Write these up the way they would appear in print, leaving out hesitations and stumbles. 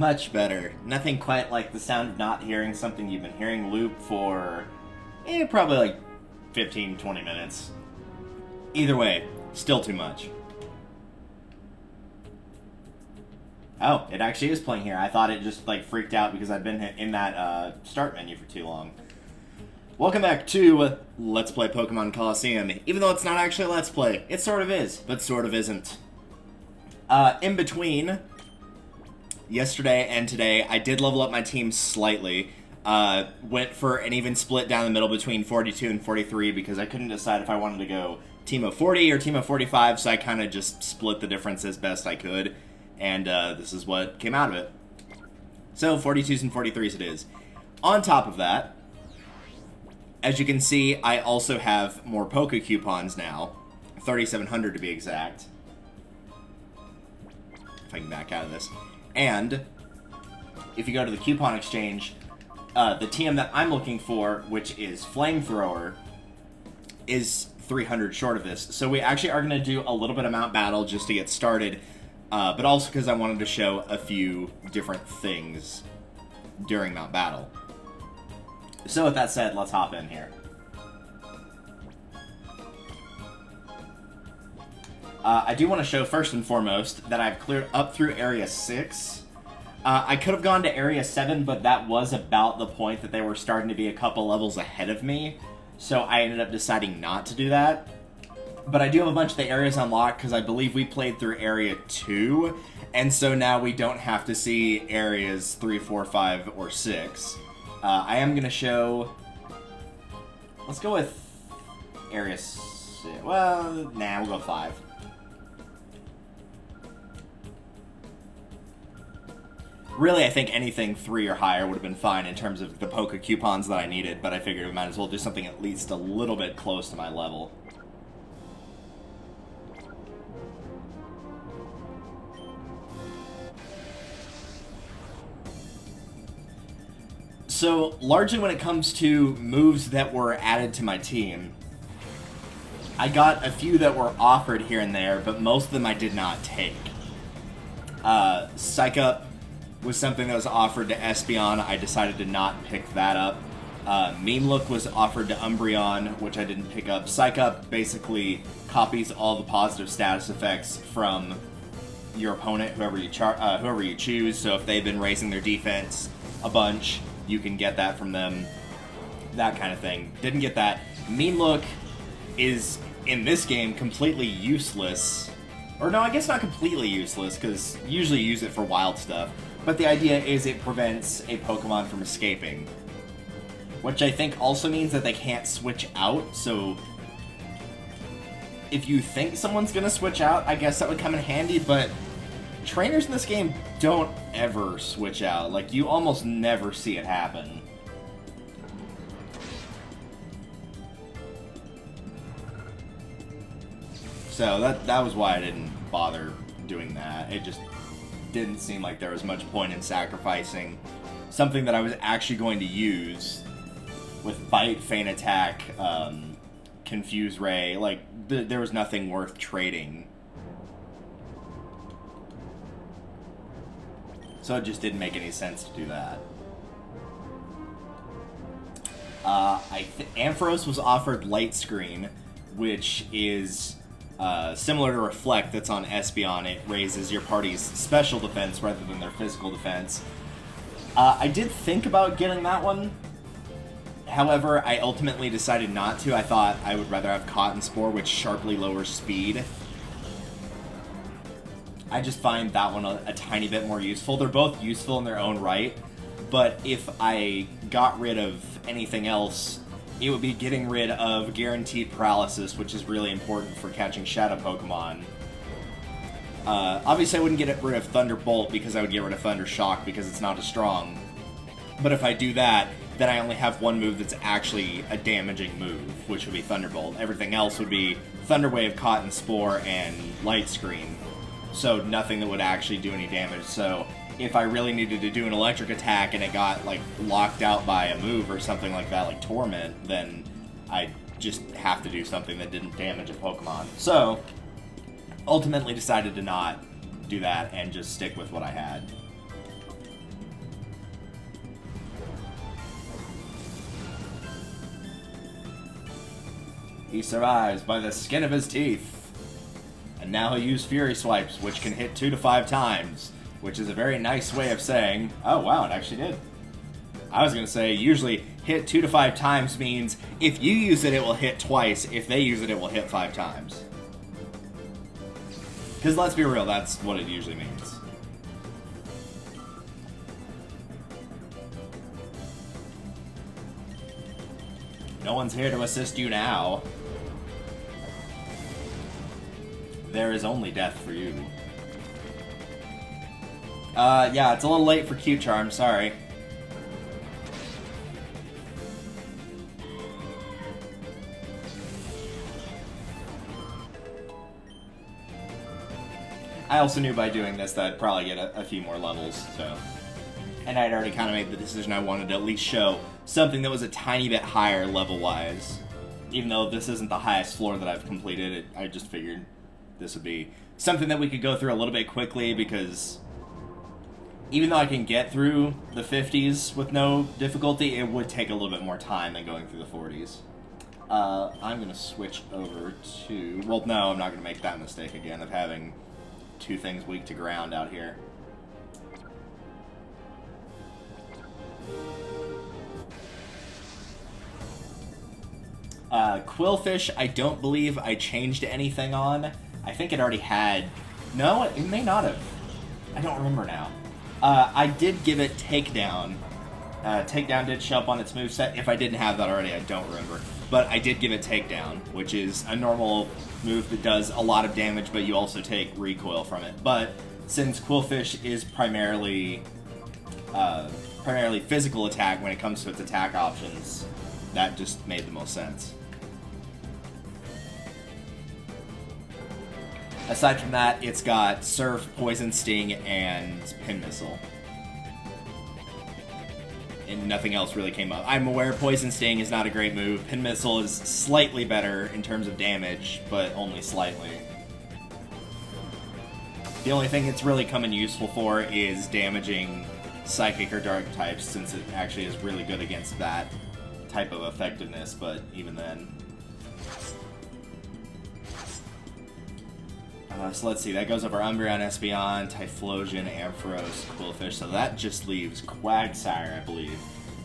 Much better. Nothing quite like the sound of not hearing something you've been hearing loop for probably like 15, 20 minutes. Either way, still too much. Oh, it actually is playing here. I thought it just like freaked out because I've been in that start menu for too long. Welcome back to Let's Play Pokemon Colosseum. Even though it's not actually a Let's Play, it sort of is, but sort of isn't. In between yesterday and today, I did level up my team slightly. Went for an even split down the middle between 42 and 43 because I couldn't decide if I wanted to go Team of 40 or Team of 45, so I kind of just split the difference as best I could. And this is what came out of it. So 42s and 43s it is. On top of that, as you can see, I also have more Poke coupons now. 3,700 to be exact. If I can back out of this. And if you go to the coupon exchange, the TM that I'm looking for, which is Flamethrower, is 300 short of this. So we actually are going to do a little bit of Mount Battle just to get started. But also because I wanted to show a few different things during Mount Battle. So with that said, let's hop in here. I do want to show first and foremost that I've cleared up through Area 6. I could have gone to Area 7, but that was about the point that they were starting to be a couple levels ahead of me. So I ended up deciding not to do that. But I do have a bunch of the areas unlocked because I believe we played through Area 2. And so now we don't have to see Areas 3, 4, 5, or 6. I am going to show... Let's go with Area 6. Well, nah, we'll go 5. Really, I think anything 3 or higher would have been fine in terms of the Poke coupons that I needed. But I figured we might as well do something at least a little bit close to my level. So, largely when it comes to moves that were added to my team, I got a few that were offered here and there, but most of them I did not take. Psych Up was something that was offered to Espeon. I decided to not pick that up. Mean Look was offered to Umbreon, which I didn't pick up. Psych Up basically copies all the positive status effects from your opponent, whoever you choose. So if they've been raising their defense a bunch, you can get that from them, that kind of thing. Didn't get that. Mean Look is, in this game, completely useless. Or no, I guess not completely useless, because usually you use it for wild stuff. But the idea is it prevents a Pokemon from escaping. Which I think also means that they can't switch out, so... if you think someone's gonna switch out, I guess that would come in handy, but... trainers in this game don't ever switch out. Like, you almost never see it happen. So that was why I didn't bother doing that. It just didn't seem like there was much point in sacrificing something that I was actually going to use with Bite, Feint Attack, Confuse Ray. Like, there was nothing worth trading. So it just didn't make any sense to do that. Ampharos was offered Light Screen, which is similar to Reflect that's on Espeon. It raises your party's special defense rather than their physical defense. I did think about getting that one. However, I ultimately decided not to. I thought I would rather have Cotton Spore, which sharply lowers speed. I just find that one a tiny bit more useful. They're both useful in their own right, but if I got rid of anything else, it would be getting rid of Guaranteed Paralysis, which is really important for catching Shadow Pokemon. Obviously, I wouldn't get rid of Thunderbolt because I would get rid of Thunder Shock because it's not as strong. But if I do that, then I only have one move that's actually a damaging move, which would be Thunderbolt. Everything else would be Thunder Wave, Cotton Spore, and Light Screen. So nothing that would actually do any damage. So if I really needed to do an electric attack and it got like locked out by a move or something like that, like Torment, then I just have to do something that didn't damage a Pokemon. So ultimately decided to not do that and just stick with what I had. He survives by the skin of his teeth. And now he'll use Fury Swipes, which can hit 2 to 5 times, which is a very nice way of saying, oh wow, it actually did. I was going to say, usually hit 2 to 5 times means if you use it, it will hit twice. If they use it, it will hit 5 times. Because let's be real, that's what it usually means. No one's here to assist you now. There is only death for you. Yeah, it's a little late for Q-Charm, sorry. I also knew by doing this that I'd probably get a few more levels, so... And I'd already kind of made the decision I wanted to at least show something that was a tiny bit higher level-wise. Even though this isn't the highest floor that I've completed, I just figured this would be something that we could go through a little bit quickly, because even though I can get through the 50s with no difficulty, it would take a little bit more time than going through the 40s. I'm going to switch over to... Well, no, I'm not going to make that mistake again of having 2 things weak to ground out here. Quillfish, I don't believe I changed anything on. I think it already had... No, it may not have. I don't remember now. I did give it Takedown. Takedown did show up on its moveset. If I didn't have that already, I don't remember. But I did give it Takedown, which is a normal move that does a lot of damage, but you also take recoil from it. But since Quillfish is primarily physical attack when it comes to its attack options, that just made the most sense. Aside from that, it's got Surf, Poison Sting, and Pin Missile. And nothing else really came up. I'm aware Poison Sting is not a great move. Pin Missile is slightly better in terms of damage, but only slightly. The only thing it's really come in useful for is damaging Psychic or Dark types, since it actually is really good against that type of effectiveness, but even then. So let's see, that goes over Umbreon, Espeon, Typhlosion, Ampharos, Quillfish, so that just leaves Quagsire, I believe.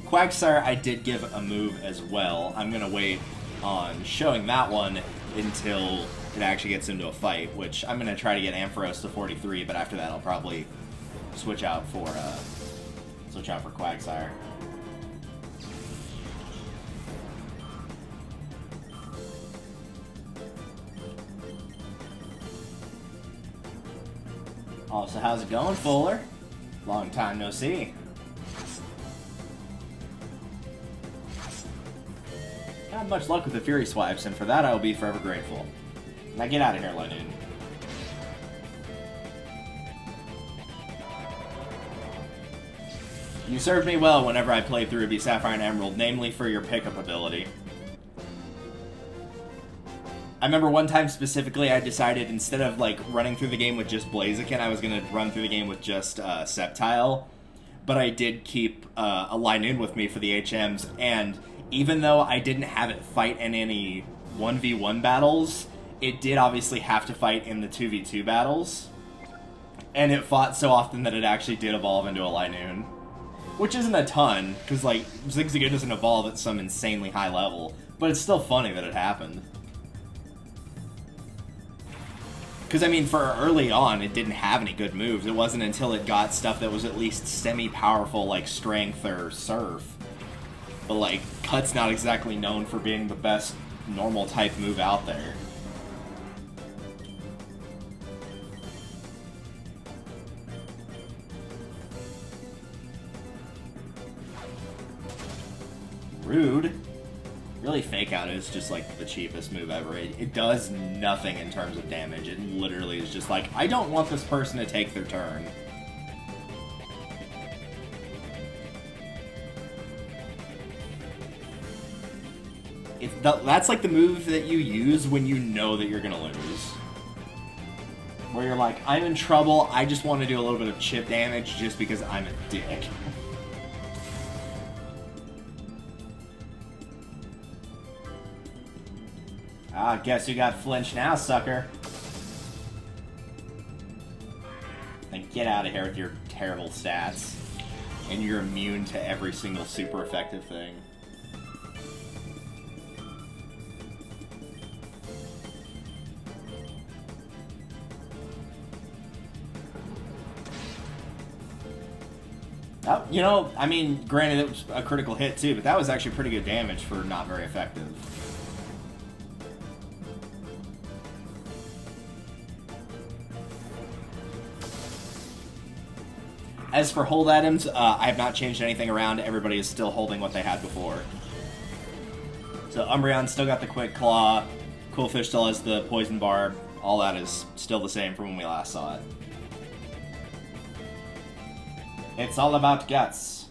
Quagsire I did give a move as well. I'm going to wait on showing that one until it actually gets into a fight, which I'm going to try to get Ampharos to 43, but after that I'll probably switch out for Quagsire. Oh, so how's it going, Fuller? Long time no see. Not much luck with the Fury Swipes, and for that I will be forever grateful. Now get out of here, Linoon. You served me well whenever I played through Ruby, Sapphire, and Emerald, namely for your pickup ability. I remember one time specifically I decided instead of like running through the game with just Blaziken, I was going to run through the game with just Sceptile. But I did keep a Linoon with me for the HMs, and even though I didn't have it fight in any 1v1 battles, it did obviously have to fight in the 2v2 battles. And it fought so often that it actually did evolve into a Linoon. Which isn't a ton, because like Zigzagoon doesn't evolve at some insanely high level, but it's still funny that it happened. Because, I mean, for early on, it didn't have any good moves. It wasn't until it got stuff that was at least semi-powerful, like Strength or Surf. But, like, Cut's not exactly known for being the best normal-type move out there. Rude. Really, Fake Out is just like the cheapest move ever. It does nothing in terms of damage. It literally is just like, I don't want this person to take their turn. That's like the move that you use when you know that you're gonna lose. Where you're like, I'm in trouble, I just want to do a little bit of chip damage just because I'm a dick. Ah, guess you got flinched now, sucker. And get out of here with your terrible stats. And you're immune to every single super effective thing. Oh, you know, I mean, granted it was a critical hit too, but that was actually pretty good damage for not very effective. As for hold items, I have not changed anything around. Everybody is still holding what they had before. So Umbreon still got the Quick Claw. Coolfish still has the Poison Barb. All that is still the same from when we last saw it. It's all about guts.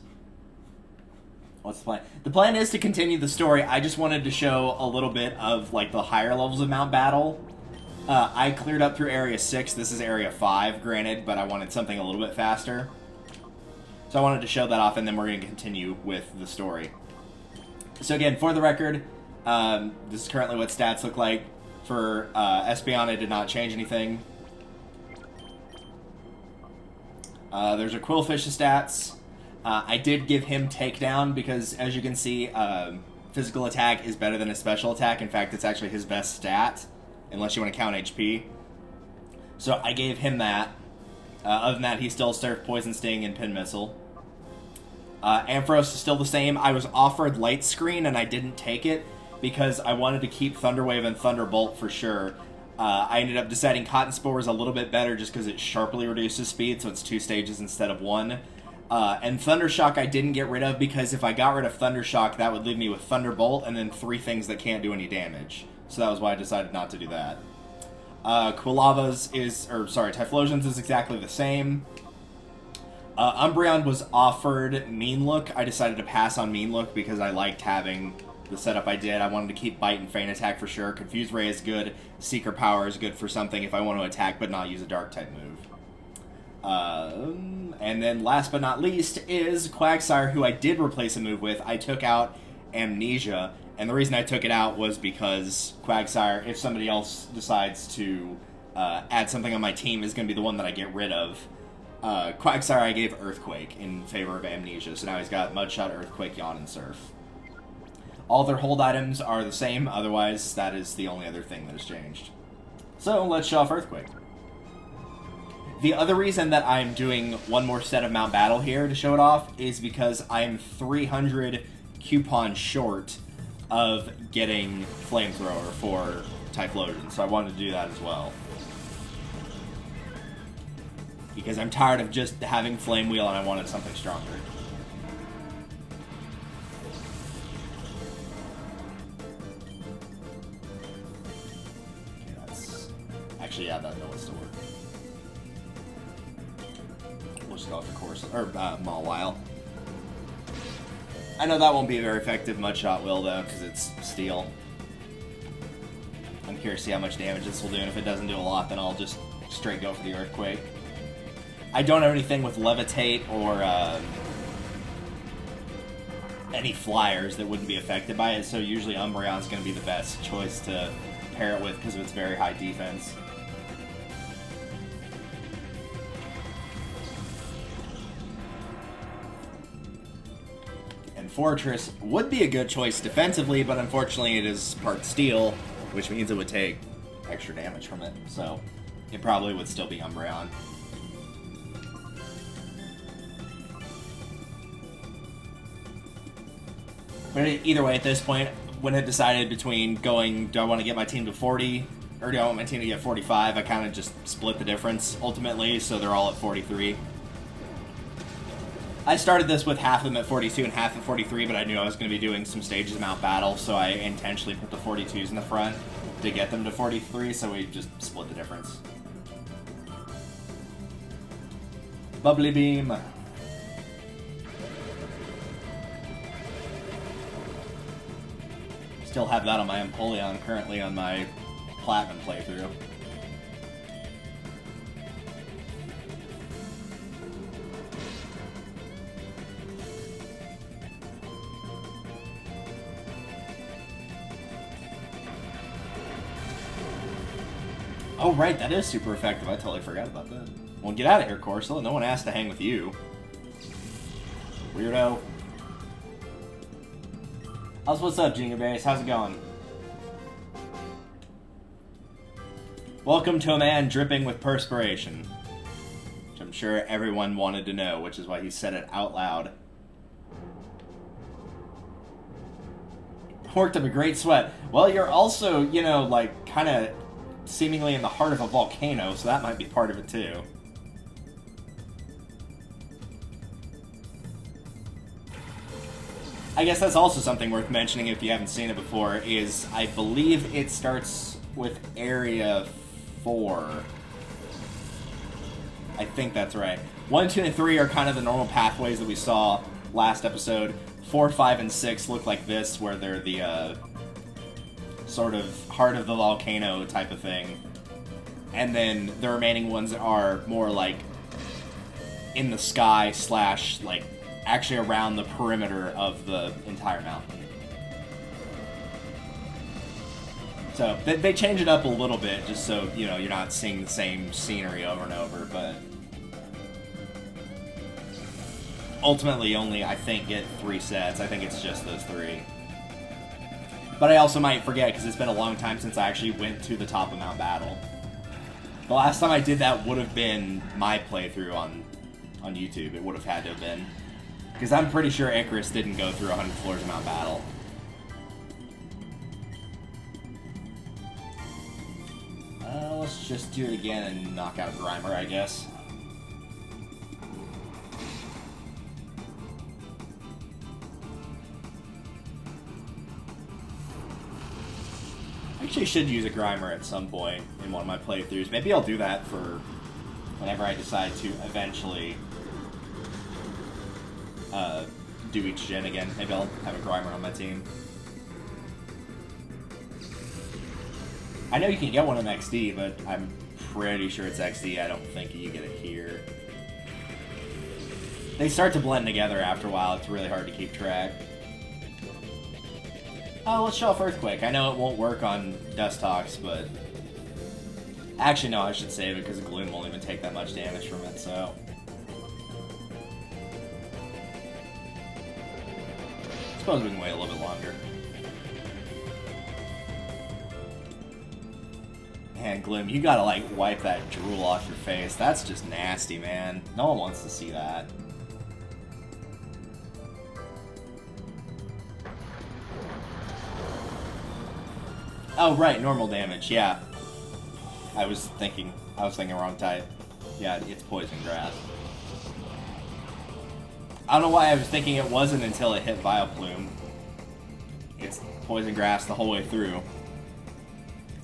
What's the plan? The plan is to continue the story. I just wanted to show a little bit of like the higher levels of Mount Battle. I cleared up through Area 6. This is Area 5, granted, but I wanted something a little bit faster. So I wanted to show that off, and then we're going to continue with the story. So again, for the record, this is currently what stats look like. For Espeon, I did not change anything. There's a Quillfish's stats. I did give him Takedown because, as you can see, physical attack is better than his special attack. In fact, it's actually his best stat, unless you want to count HP. So I gave him that. Other than that, he still Surf, Poison Sting, and Pin Missile. Ampharos is still the same. I was offered Light Screen, and I didn't take it because I wanted to keep Thunder Wave and Thunderbolt for sure. I ended up deciding Cotton Spore is a little bit better just because it sharply reduces speed, so it's 2 stages instead of 1. And Thundershock I didn't get rid of because if I got rid of Thundershock, that would leave me with Thunderbolt and then 3 things that can't do any damage. So that was why I decided not to do that. Typhlosion's is exactly the same. Umbreon was offered Mean Look. I decided to pass on Mean Look because I liked having the setup I did. I wanted to keep Bite and Feint Attack for sure. Confuse Ray is good. Seeker Power is good for something if I want to attack but not use a Dark-type move. And then last but not least is Quagsire, who I did replace a move with. I took out Amnesia, and the reason I took it out was because Quagsire, if somebody else decides to add something on my team, is going to be the one that I get rid of. Quagsire I gave Earthquake in favor of Amnesia, so now he's got Mudshot, Earthquake, Yawn, and Surf. All their hold items are the same, otherwise that is the only other thing that has changed. So let's show off Earthquake. The other reason that I'm doing one more set of Mount Battle here to show it off is because I'm 300 coupons short of getting Flamethrower for Typhlosion, so I wanted to do that as well. Because I'm tired of just having Flame Wheel and I wanted something stronger. Actually, yeah, that will still work. We'll just go with the course, or Mawile. I know that won't be a very effective Mudshot will, though, because it's steel. I'm curious to see how much damage this will do, and if it doesn't do a lot, then I'll just straight go for the Earthquake. I don't have anything with Levitate or any flyers that wouldn't be affected by it, so usually Umbreon's going to be the best choice to pair it with because of its very high defense. And Fortress would be a good choice defensively, but unfortunately it is part steel, which means it would take extra damage from it, so it probably would still be Umbreon. But either way, at this point, when I decided between going, do I want to get my team to 40, or do I want my team to get 45, I kind of just split the difference, ultimately, so they're all at 43. I started this with half of them at 42 and half at 43, but I knew I was going to be doing some stages of Mount Battle, so I intentionally put the 42s in the front to get them to 43, so we just split the difference. Bubbly Beam. Still have that on my Empoleon currently on my Platinum playthrough. Oh, right, that is super effective. I totally forgot about that. Well, get out of here, Corso. No one asked to hang with you. Weirdo. What's up, Jingaberries? How's it going? Welcome to a man dripping with perspiration. Which I'm sure everyone wanted to know, which is why he said it out loud. Worked up a great sweat. Well, you're also, you know, like, kind of seemingly in the heart of a volcano, so that might be part of it, too. I guess that's also something worth mentioning if you haven't seen it before, is I believe it starts with Area 4. I think that's right. 1, 2, and 3 are kind of the normal pathways that we saw last episode. 4, 5, and 6 look like this, where they're the sort of heart of the volcano type of thing. And then the remaining ones are more like in the sky / like actually around the perimeter of the entire mountain. So they change it up a little bit just so, you know, you're not seeing the same scenery over and over, but ultimately you only, I think, get 3 sets. I think it's just those 3. But I also might forget because it's been a long time since I actually went to the top of Mount Battle. The last time I did that would have been my playthrough on YouTube. It would have had to have been. Because I'm pretty sure Icarus didn't go through 100 floors of Mount Battle. Let's just do it again and knock out Grimer, I guess. I actually should use a Grimer at some point in one of my playthroughs. Maybe I'll do that for whenever I decide to eventually do each gen again. Maybe I'll have a Grimer on my team. I know you can get one in XD, but I'm pretty sure it's XD. I don't think you get it here. They start to blend together after a while. It's really hard to keep track. Oh, let's show off Earthquake. I know it won't work on Dustox, but actually, no, I should save it because Gloom won't even take that much damage from it, so I suppose we can wait a little bit longer. Man, Gloom, you gotta, like, wipe that drool off your face. That's just nasty, man. No one wants to see that. Oh, right, normal damage, yeah. I was thinking wrong type. Yeah, it's Poison Grass. I don't know why I was thinking it wasn't until it hit Vileplume. It's Poison Grass the whole way through.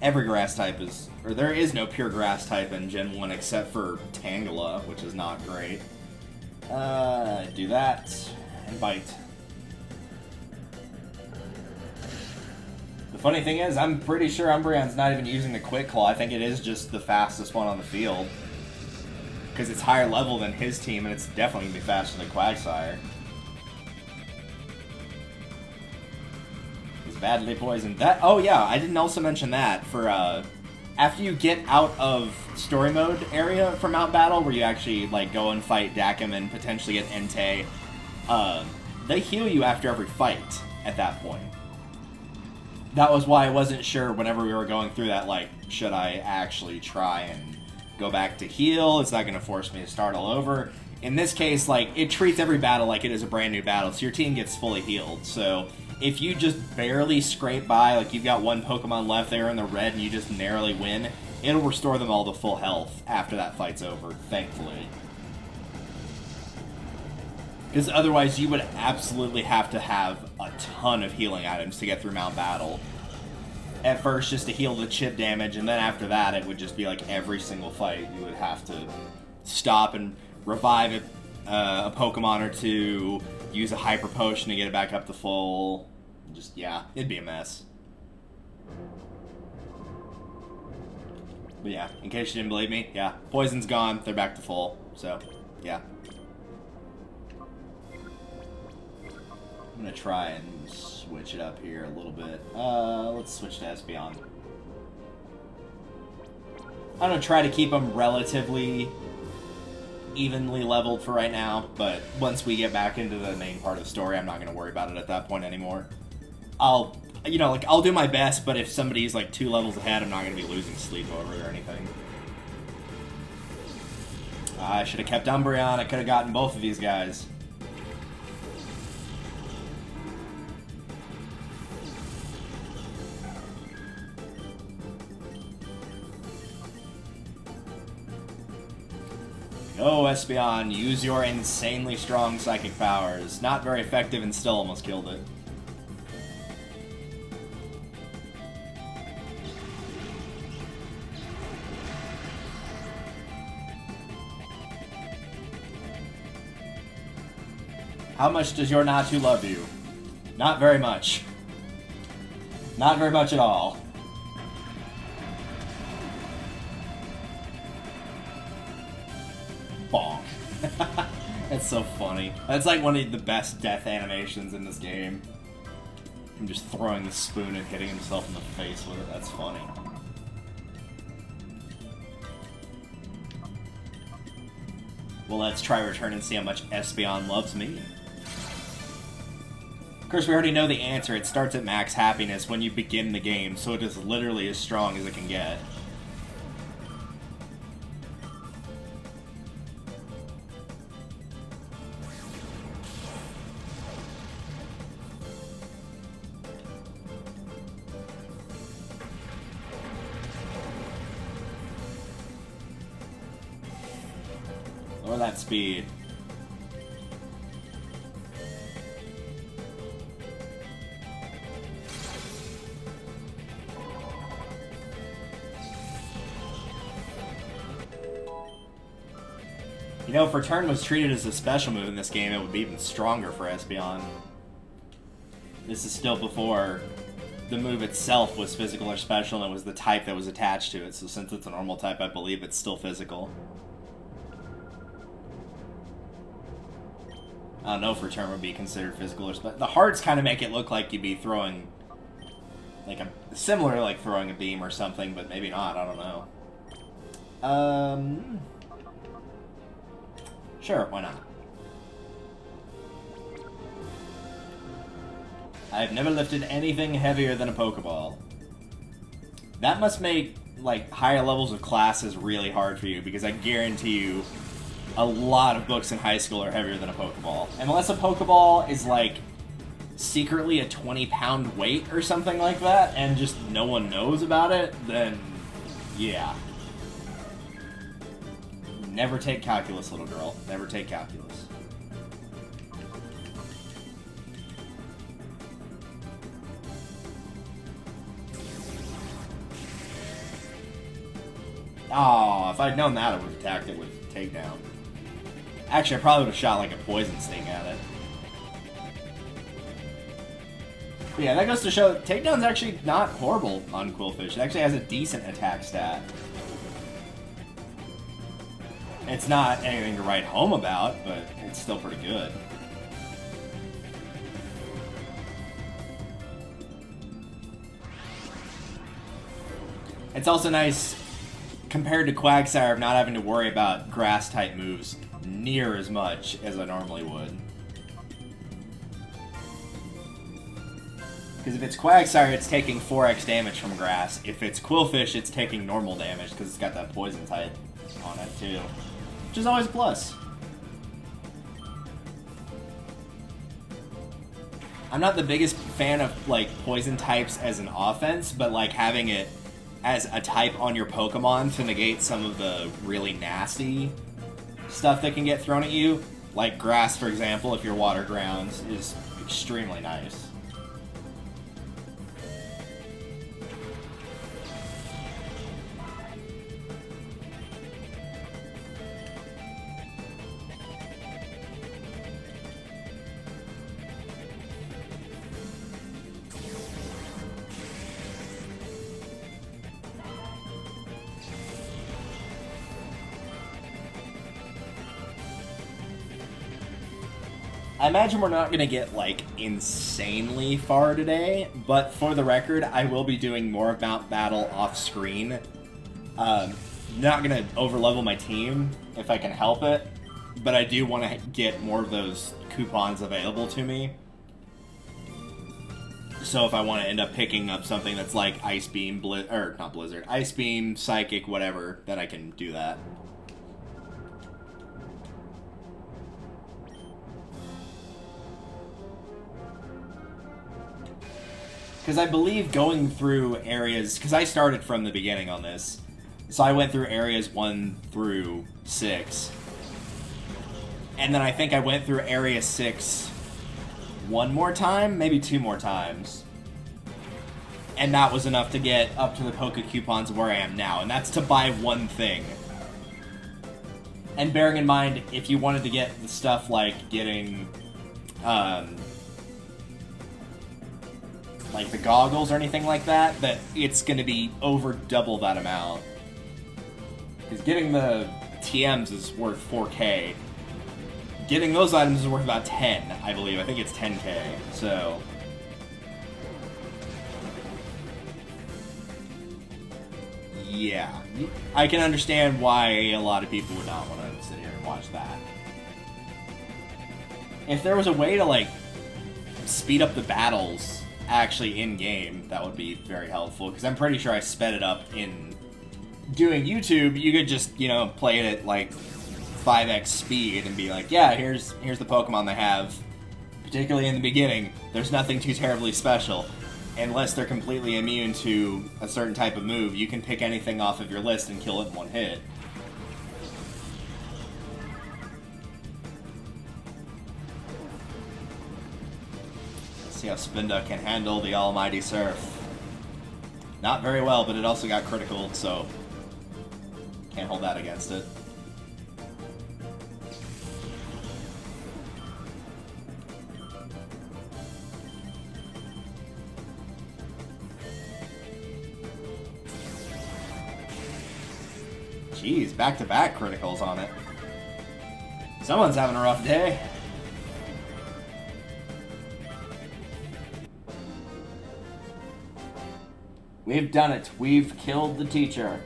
Every grass type is... or there is no pure grass type in Gen 1 except for Tangela, which is not great. Do that, and bite. The funny thing is, I'm pretty sure Umbreon's not even using the Quick Claw. I think it is just the fastest one on the field. Because it's higher level than his team, and it's definitely going to be faster than Quagsire. He's badly poisoned. That, oh yeah, I didn't also mention that. For, after you get out of story mode area for Mount Battle, where you actually, like, go and fight Dakim and potentially get Entei, they heal you after every fight at that point. That was why I wasn't sure whenever we were going through that, like, should I actually try and go back to heal? Is that going to force me to start all over? In this case, like, it treats every battle like it is a brand new battle, so your team gets fully healed. So if you just barely scrape by, like you've got one Pokemon left there in the red and you just narrowly win, it'll restore them all to full health after that fight's over, thankfully. Because otherwise you would absolutely have to have a ton of healing items to get through Mount Battle. At first, just to heal the chip damage, and then after that, it would just be like every single fight. You would have to stop and revive a Pokemon or two, use a Hyper Potion to get it back up to full. Just, yeah, it'd be a mess. But yeah, in case you didn't believe me, yeah, Poison's gone, they're back to full, so, yeah. I'm gonna try and switch it up here a little bit. Let's switch to Espeon. I'm going to try to keep them relatively evenly leveled for right now, but once we get back into the main part of the story, I'm not going to worry about it at that point anymore. I'll do my best, but if somebody's like 2 levels ahead, I'm not going to be losing sleep over it or anything. I should have kept Umbreon. I could have gotten both of these guys. Go, Espeon, use your insanely strong psychic powers. Not very effective and still almost killed it. How much does your Natu love you? Not very much. Not very much at all. Bonk. That's so funny. That's like one of the best death animations in this game. Him just throwing the spoon and hitting himself in the face with it. That's funny. Well, let's try return and see how much Espeon loves me. Of course, we already know the answer. It starts at max happiness when you begin the game, so it is literally as strong as it can get. Lower that speed. You know, if Return was treated as a special move in this game, it would be even stronger for Espeon. This is still before the move itself was physical or special, and it was the type that was attached to it, so since it's a normal type, I believe it's still physical. I don't know if Return would be considered physical or special. The hearts kind of make it look like you'd be throwing, like similar to like throwing a beam or something, but maybe not, I don't know. Sure, why not? I've never lifted anything heavier than a Pokeball. That must make, like, higher levels of classes really hard for you, because I guarantee you a lot of books in high school are heavier than a Pokeball. Unless a Pokeball is, like, secretly a 20-pound weight or something like that, and just no one knows about it, then, yeah. Never take calculus, little girl. Never take calculus. Oh, if I'd known that, I would have attacked it with takedown. Actually, I probably would have shot like a poison sting at it. But yeah, that goes to show that takedown's actually not horrible on Qwilfish. It actually has a decent attack stat. It's not anything to write home about, but it's still pretty good. It's also nice, compared to Quagsire, of not having to worry about grass-type moves near as much as I normally would. Because if it's Quagsire, it's taking 4x damage from grass. If it's Qwilfish, it's taking normal damage, because it's got that poison type on it, too. Which is always a plus. I'm not the biggest fan of, like, poison types as an offense, but, like, having it as a type on your Pokemon to negate some of the really nasty stuff that can get thrown at you, like grass, for example, if you're water grounds, is extremely nice. I imagine we're not going to get, like, insanely far today, but for the record, I will be doing more of Mount Battle off-screen. not gonna overlevel my team if I can help it, but I do want to get more of those coupons available to me. So if I want to end up picking up something that's like Ice Beam, or not Blizzard, Ice Beam, Psychic, whatever, then I can do that. Because I believe going through areas, because I started from the beginning on this, so I went through areas 1 through 6. And then I think I went through area 6 one more time, maybe 2 more times. And that was enough to get up to the Poké coupons where I am now, and that's to buy one thing. And bearing in mind, if you wanted to get the stuff like getting, like the goggles or anything like that, that it's going to be over double that amount. Because getting the TMs is worth 4K. Getting those items is worth about 10, I believe. I think it's 10K, so... yeah. I can understand why a lot of people would not want to sit here and watch that. If there was a way to, like, speed up the battles actually in-game, that would be very helpful, because I'm pretty sure I sped it up in doing YouTube. You could just, you know, play it at, like, 5x speed and be like, yeah, here's the Pokemon they have. Particularly in the beginning, there's nothing too terribly special. Unless they're completely immune to a certain type of move, you can pick anything off of your list and kill it in one hit. Let's see how Spinda can handle the almighty Surf. Not very well, but it also got critical, so can't hold that against it. Jeez, back-to-back criticals on it. Someone's having a rough day. We've done it. We've killed the teacher.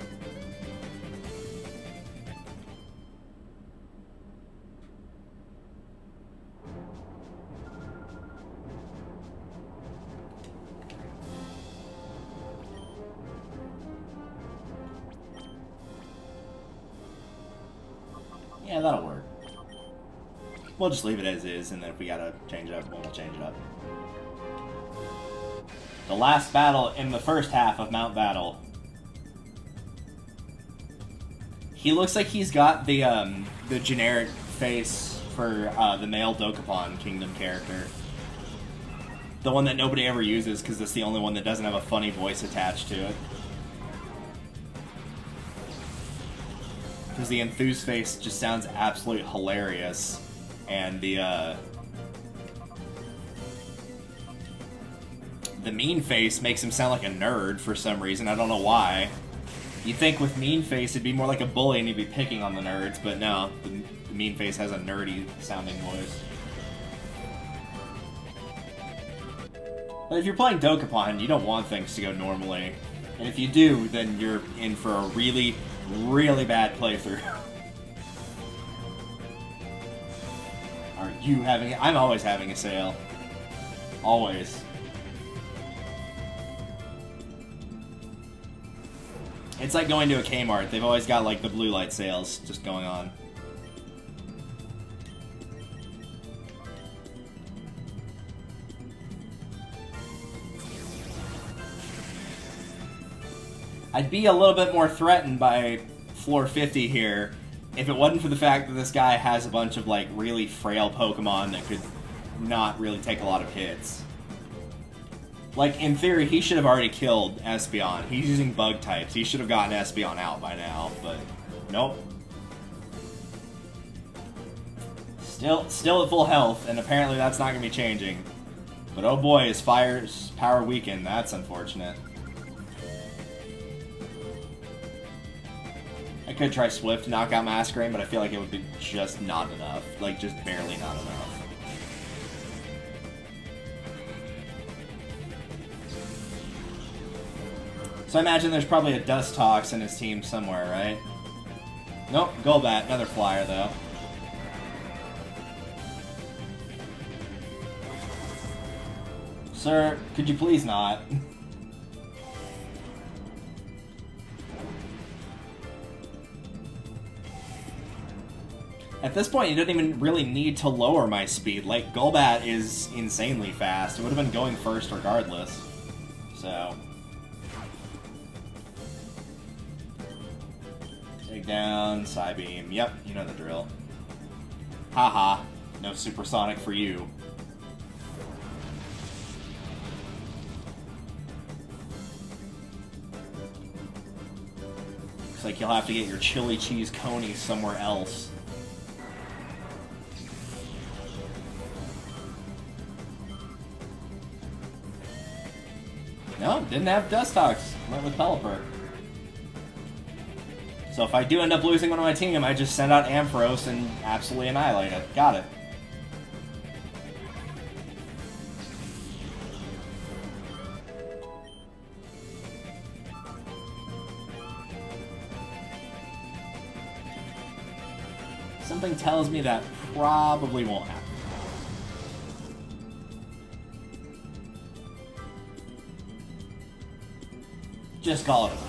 Yeah, that'll work. We'll just leave it as is, and then if we gotta change it up, we'll change it up. The last battle in the first half of Mount Battle. He looks like he's got the generic face for the male Dokapon Kingdom character. The one that nobody ever uses because it's the only one that doesn't have a funny voice attached to it. Because the enthused face just sounds absolutely hilarious, and the mean face makes him sound like a nerd for some reason. I don't know why. You'd think with mean face it'd be more like a bully and he'd be picking on the nerds, but no, the mean face has a nerdy sounding voice. But if you're playing Dokapon, you don't want things to go normally, and if you do, then you're in for a really bad playthrough. Are you having it? I'm always having a sale. Always. It's like going to a Kmart. They've always got like the blue light sales just going on. I'd be a little bit more threatened by floor 50 here if it wasn't for the fact that this guy has a bunch of like really frail Pokemon that could not really take a lot of hits. Like, in theory, he should have already killed Espeon. He's using bug types. He should have gotten Espeon out by now, but nope. Still at full health, and apparently that's not going to be changing. But oh boy, his fire's power weakened. That's unfortunate. I could try Swift to knock out Masquerain, but I feel like it would be just not enough. Like, just barely not enough. So I imagine there's probably a Dustox in his team somewhere, right? Nope, Golbat, another flyer though. Sir, could you please not? At this point, you didn't even really need to lower my speed. Like, Golbat is insanely fast. It would have been going first regardless. So... take down, Psybeam. Yep, you know the drill. Haha, no supersonic for you. Looks like you'll have to get your chili cheese conies somewhere else. No, didn't have Dustox. Went with Pelipper. So if I do end up losing one of my team, I just send out Ampharos and absolutely annihilate it. Got it. Something tells me that probably won't happen. Just call it a bunch.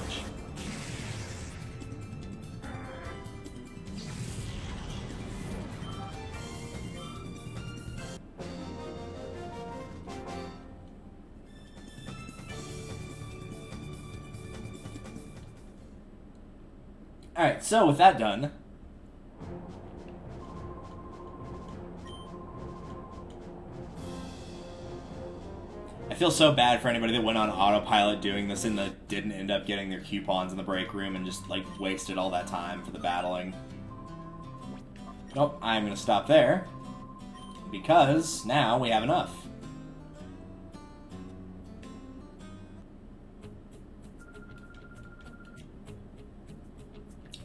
Alright, so with that done, I feel so bad for anybody that went on autopilot doing this and that didn't end up getting their coupons in the break room and just, like, wasted all that time for the battling. Nope, I'm gonna stop there, because now we have enough.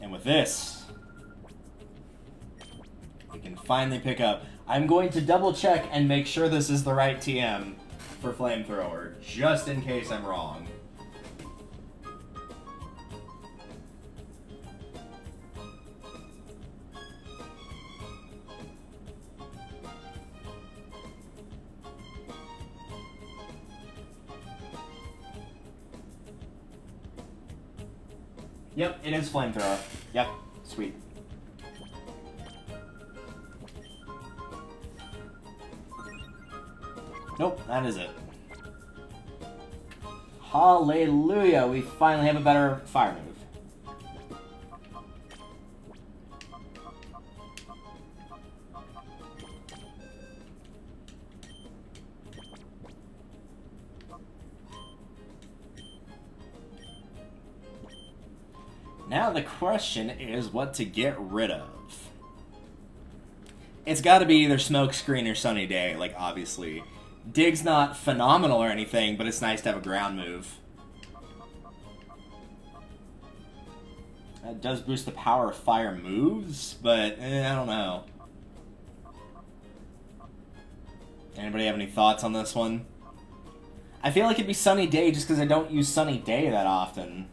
And with this, we can finally pick up. I'm going to double check and make sure this is the right TM for Flamethrower, just in case I'm wrong. Yep, it is Flamethrower. Yep, sweet. Nope, that is it. Hallelujah, we finally have a better fire move. Now the question is what to get rid of. It's got to be either Smokescreen or Sunny Day, like, obviously. Dig's not phenomenal or anything, but it's nice to have a ground move. That does boost the power of fire moves, but I don't know. Anybody have any thoughts on this one? I feel like it'd be Sunny Day just because I don't use Sunny Day that often.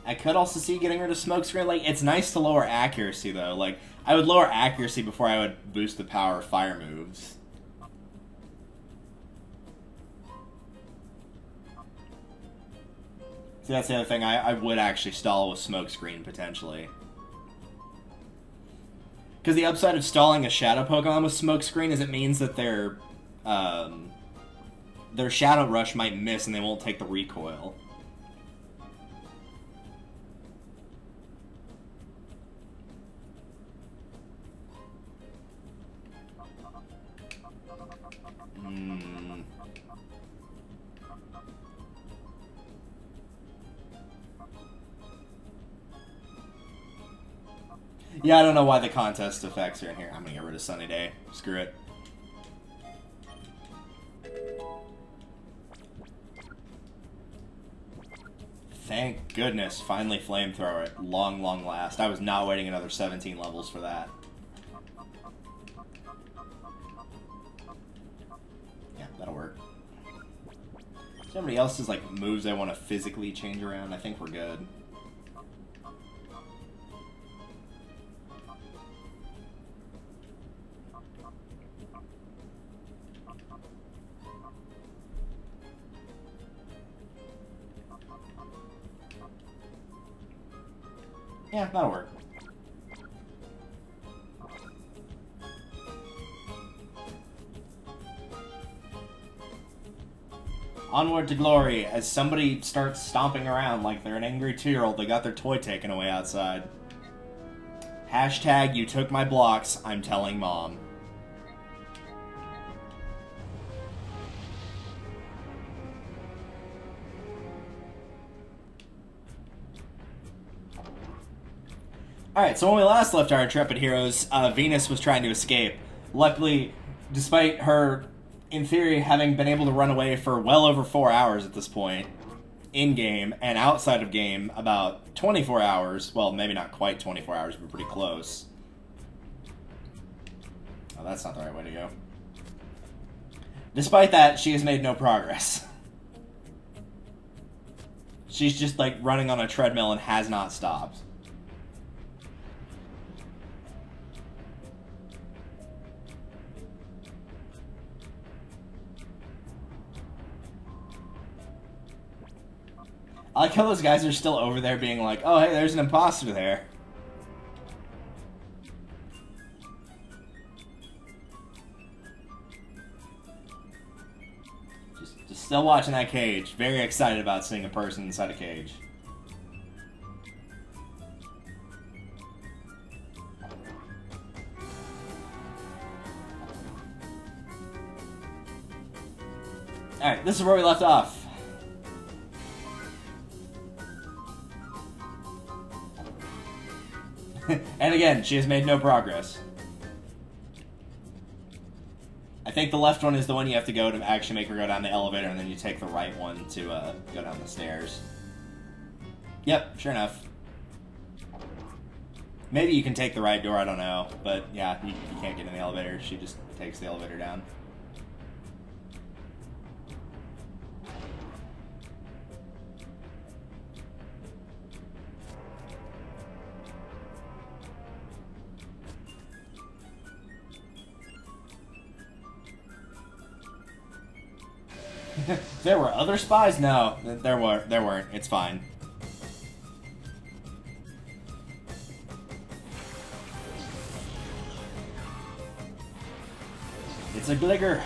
I could also see getting rid of Smokescreen. Like, it's nice to lower accuracy, though. Like, I would lower accuracy before I would boost the power of fire moves. See, that's the other thing. I would actually stall with Smokescreen, potentially. Because the upside of stalling a Shadow Pokemon with Smokescreen is it means that their Shadow Rush might miss and they won't take the recoil. Yeah, I don't know why the contest effects are in here. I'm gonna get rid of Sunny Day. Screw it. Thank goodness, finally Flamethrower at long, long last. I was not waiting another 17 levels for that. that'll work. Somebody else's like moves I want to physically change around. I think we're good. Yeah, that'll work. Onward to glory, as somebody starts stomping around like they're an angry 2-year-old that got their toy taken away outside. Hashtag, you took my blocks, I'm telling mom. Alright, so when we last left our intrepid heroes, Venus was trying to escape. Luckily, despite her, in theory, having been able to run away for well over 4 hours at this point, in-game and outside of game, about 24 hours, well, maybe not quite 24 hours, but pretty close. Oh, that's not the right way to go. Despite that, she has made no progress. She's just, like, running on a treadmill and has not stopped. I like how those guys are still over there being like, oh, hey, there's an imposter there. Just still watching that cage. Very excited about seeing a person inside a cage. Alright, this is where we left off. And again, she has made no progress. I think the left one is the one you have to go to actually make her go down the elevator, and then you take the right one to go down the stairs. Yep, sure enough. Maybe you can take the right door, I don't know. But yeah, you can't get in the elevator. She just takes the elevator down. There were other spies? No, there weren't. It's fine. It's a gligger.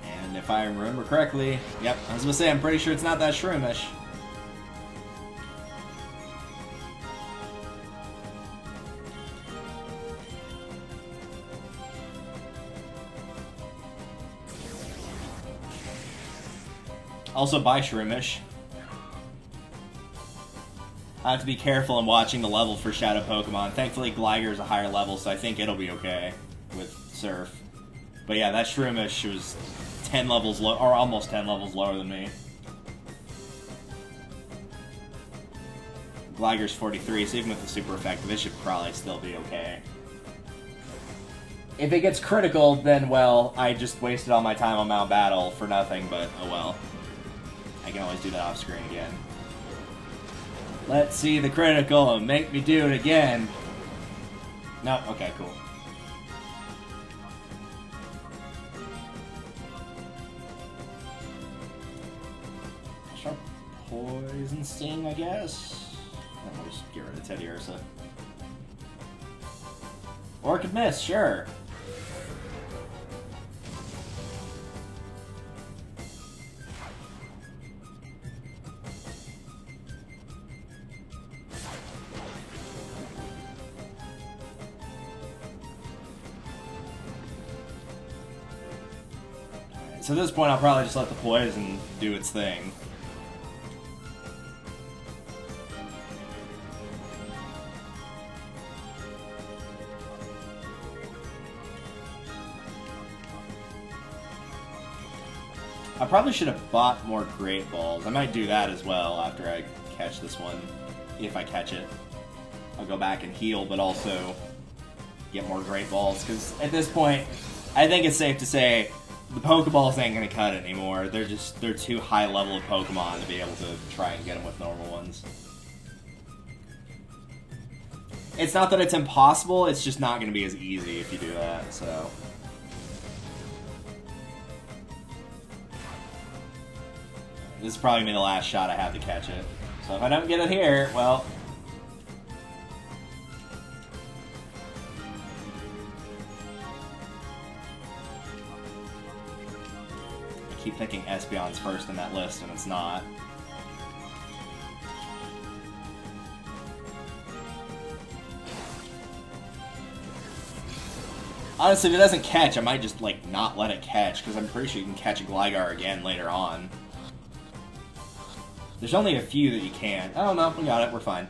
And if I remember correctly, yep, I was gonna say, I'm pretty sure it's not that shroomish. Also, by Shroomish. I have to be careful in watching the level for Shadow Pokemon. Thankfully, Gligar is a higher level, so I think it'll be okay with Surf. But yeah, that Shroomish was 10 levels low, or almost 10 levels lower than me. Gligar's 43, so even with the super effective, it should probably still be okay. If it gets critical, then, well, I just wasted all my time on Mount Battle for nothing, but oh well. I can always do that off screen again. Let's see the critical and make me do it again. No, okay, cool. Sharp Poison Sting, I guess. I'll just get rid of Teddy Ursa. Or it could miss, sure. So at this point, I'll probably just let the poison do its thing. I probably should have bought more Great Balls. I might do that as well after I catch this one. If I catch it. I'll go back and heal, but also get more Great Balls, because at this point, I think it's safe to say the Pokeballs ain't gonna cut it anymore. They're too high level of Pokemon to be able to try and get them with normal ones. It's not that it's impossible, it's just not gonna be as easy if you do that, so. This is probably gonna be the last shot I have to catch it. So if I don't get it here, well. I keep thinking Espeon's first in that list, and it's not. Honestly, if it doesn't catch, I might just, like, not let it catch, because I'm pretty sure you can catch a Gligar again later on. There's only a few that you can't. Oh no, we got it, we're fine.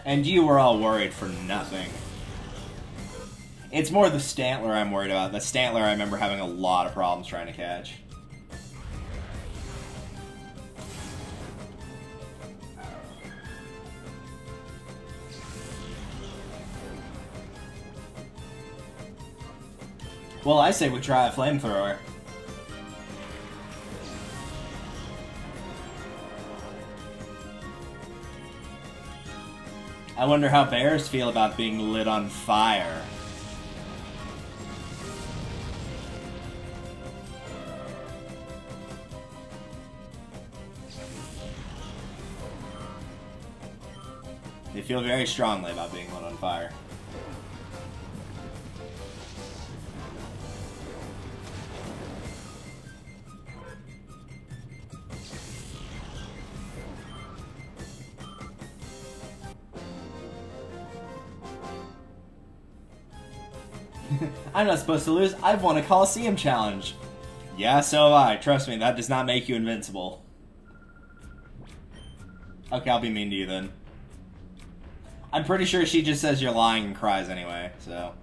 And you were all worried for nothing. It's more the Stantler I'm worried about. The Stantler I remember having a lot of problems trying to catch. Well, I say we try a Flamethrower. I wonder how bears feel about being lit on fire. They feel very strongly about being lit on fire. I'm not supposed to lose. I've won a Colosseum challenge. Yeah, so have I. Trust me, that does not make you invincible. Okay, I'll be mean to you then. I'm pretty sure she just says you're lying and cries anyway, so.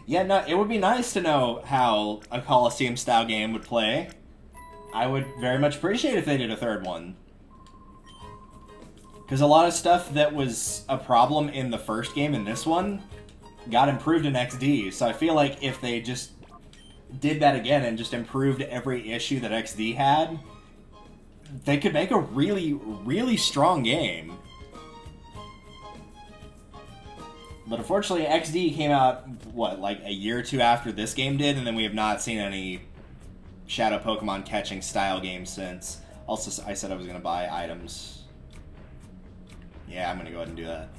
Yeah, no, it would be nice to know how a Colosseum-style game would play. I would very much appreciate if they did a third one. Because a lot of stuff that was a problem in the first game in this one got improved in XD, so I feel like if they just did that again and just improved every issue that XD had, they could make a really, really strong game. But unfortunately, XD came out, what, like a year or two after this game did, and then we have not seen any Shadow Pokemon catching style games since. Also, I said I was going to buy items. Yeah, I'm going to go ahead and do that.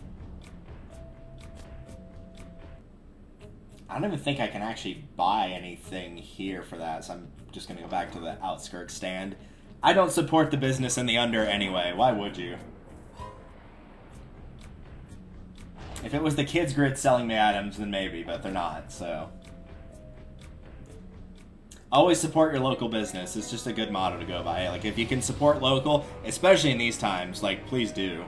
I don't even think I can actually buy anything here for that, so I'm just going to go back to the outskirts stand. I don't support the business in the under anyway. Why would you? If it was the kids' grid selling me items, then maybe, but they're not, so. Always support your local business. It's just a good motto to go by. Like, if you can support local, especially in these times, like, please do.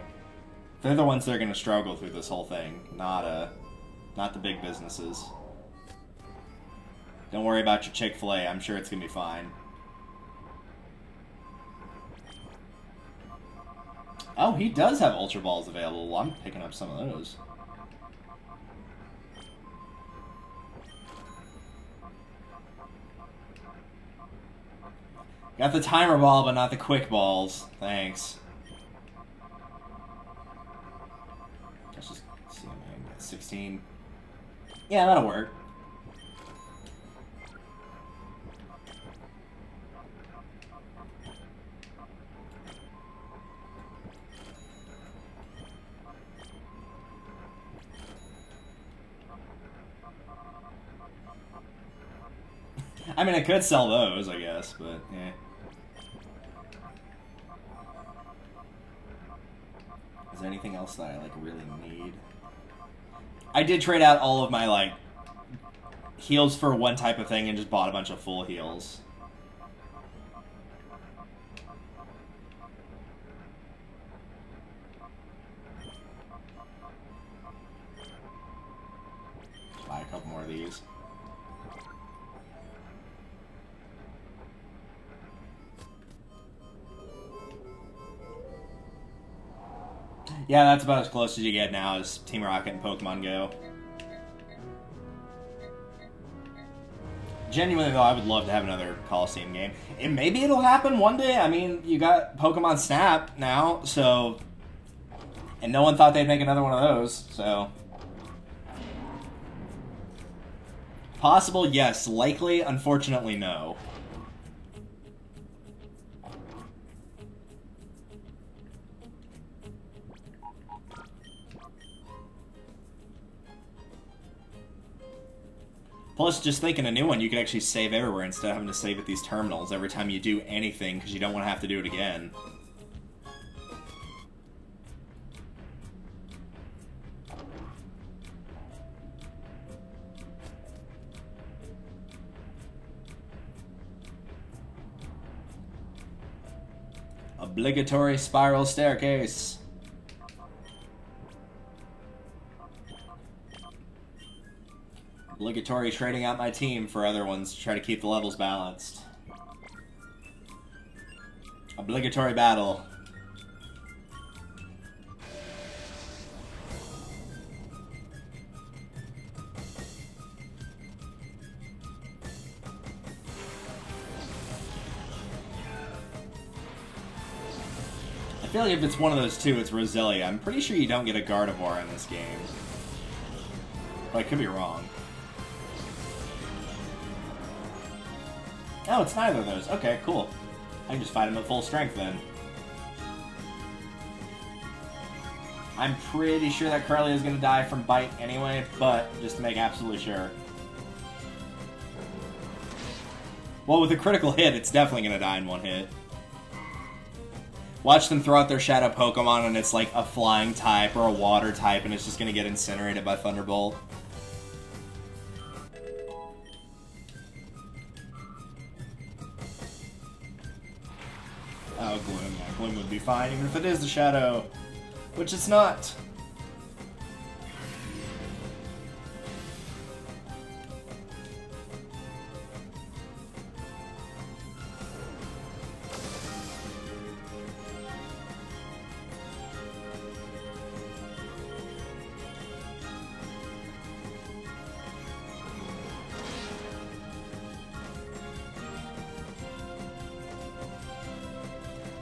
They're the ones that are going to struggle through this whole thing, not the big businesses. Don't worry about your Chick-fil-A. I'm sure it's going to be fine. Oh, he does have Ultra Balls available. Well, I'm picking up some of those. Got the timer ball, but not the quick balls. Thanks. Let's just see, man. 16. Yeah, that'll work. I mean, I could sell those, I guess, but yeah. Is there anything else that I, like, really need? I did trade out all of my, like, heals for one type of thing and just bought a bunch of full heals. Buy a couple more of these. Yeah, that's about as close as you get now as Team Rocket and Pokemon Go. Genuinely, though, I would love to have another Colosseum game. And maybe it'll happen one day. I mean, you got Pokemon Snap now, so... And no one thought they'd make another one of those, so... Possible, yes. Likely, unfortunately, no. Plus, just thinking a new one, you could actually save everywhere instead of having to save at these terminals every time you do anything, because you don't want to have to do it again. Obligatory spiral staircase. Obligatory trading out my team for other ones to try to keep the levels balanced. Obligatory battle. I feel like if it's one of those two, it's Roselia. I'm pretty sure you don't get a Gardevoir in this game. But I could be wrong. Oh, it's neither of those. Okay, cool. I can just fight him at full strength then. I'm pretty sure that Curly is going to die from Bite anyway, but just to make absolutely sure. Well, with a critical hit, it's definitely going to die in one hit. Watch them throw out their Shadow Pokemon and it's like a flying type or a water type and it's just going to get incinerated by Thunderbolt. Oh, Gloom. Yeah, Gloom would be fine, even if it is the Shadow. Which it's not.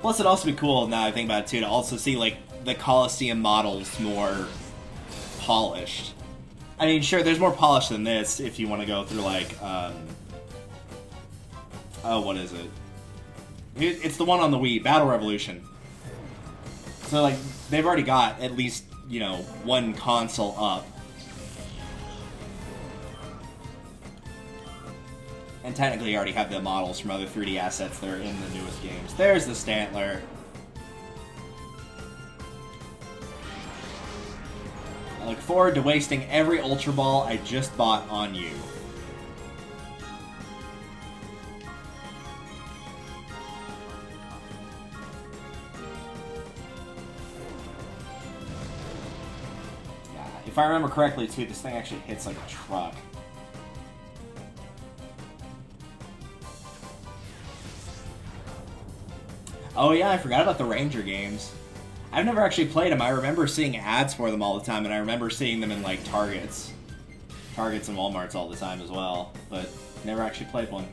Plus, it'd also be cool, now I think about it too, to also see, like, the Colosseum models more polished. I mean, sure, there's more polish than this if you want to go through, like, oh, what is it? It's the one on the Wii, Battle Revolution. So, like, they've already got at least, you know, one console up. And technically you already have the models from other 3D assets that are in the newest games. There's the Stantler. I look forward to wasting every Ultra Ball I just bought on you. Yeah, if I remember correctly too, this thing actually hits like a truck. Oh yeah, I forgot about the Ranger games. I've never actually played them. I remember seeing ads for them all the time, and I remember seeing them in, like, Targets and Walmarts all the time as well, but never actually played one.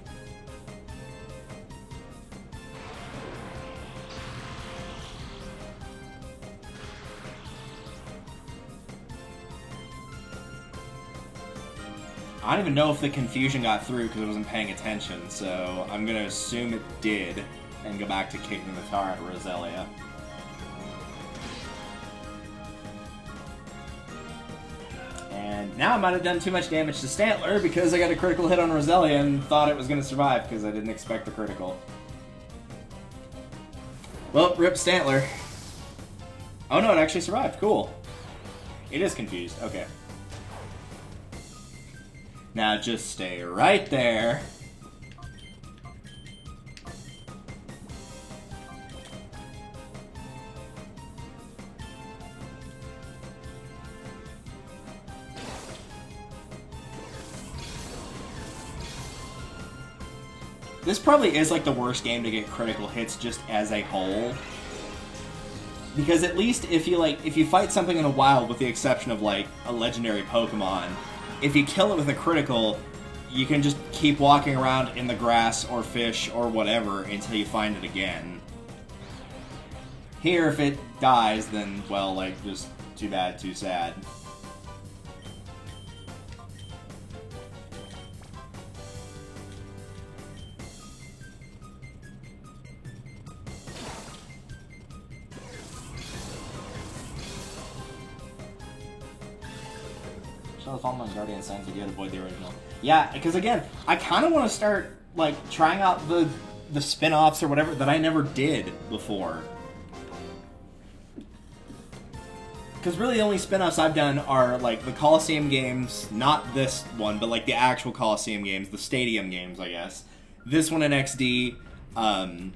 I don't even know if the confusion got through because I wasn't paying attention, so I'm gonna assume it did. And go back to kicking the tar at Roselia. And now I might have done too much damage to Stantler because I got a critical hit on Roselia and thought it was going to survive because I didn't expect the critical. Well, rip Stantler. Oh no, it actually survived. Cool. It is confused. Okay. Now just stay right there. This probably is like the worst game to get critical hits just as a whole. Because at least if you fight something in the wild, with the exception of like a legendary Pokemon, if you kill it with a critical, you can just keep walking around in the grass or fish or whatever until you find it again. Here, if it dies, then, well, like, just too bad, too sad. Show the Fallen Guardian signs you did avoid the original. Yeah, because again, I kind of want to start, like, trying out the spin-offs or whatever that I never did before. Because really the only spin-offs I've done are, like, the Colosseum games, not this one, but, like, the actual Colosseum games, the Stadium games, I guess. This one in XD, why am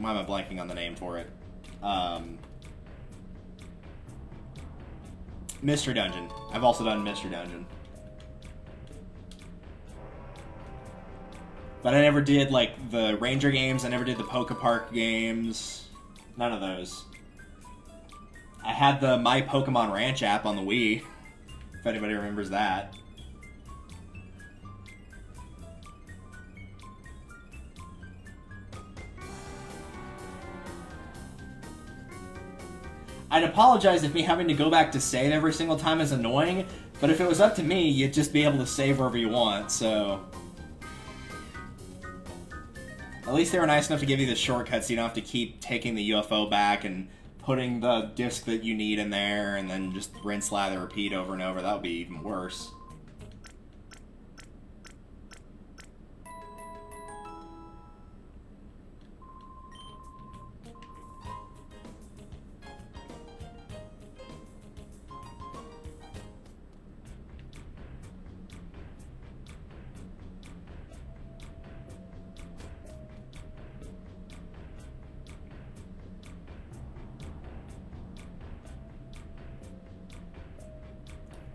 I blanking on the name for it? Mystery Dungeon. I've also done Mystery Dungeon. But I never did, like, the Ranger games, I never did the Poke Park games. None of those. I had the My Pokemon Ranch app on the Wii, if anybody remembers that. I'd apologize if me having to go back to save every single time is annoying, but if it was up to me, you'd just be able to save wherever you want, so... At least they were nice enough to give you the shortcuts so you don't have to keep taking the UFO back and putting the disc that you need in there and then just rinse, lather, repeat over and over. That would be even worse.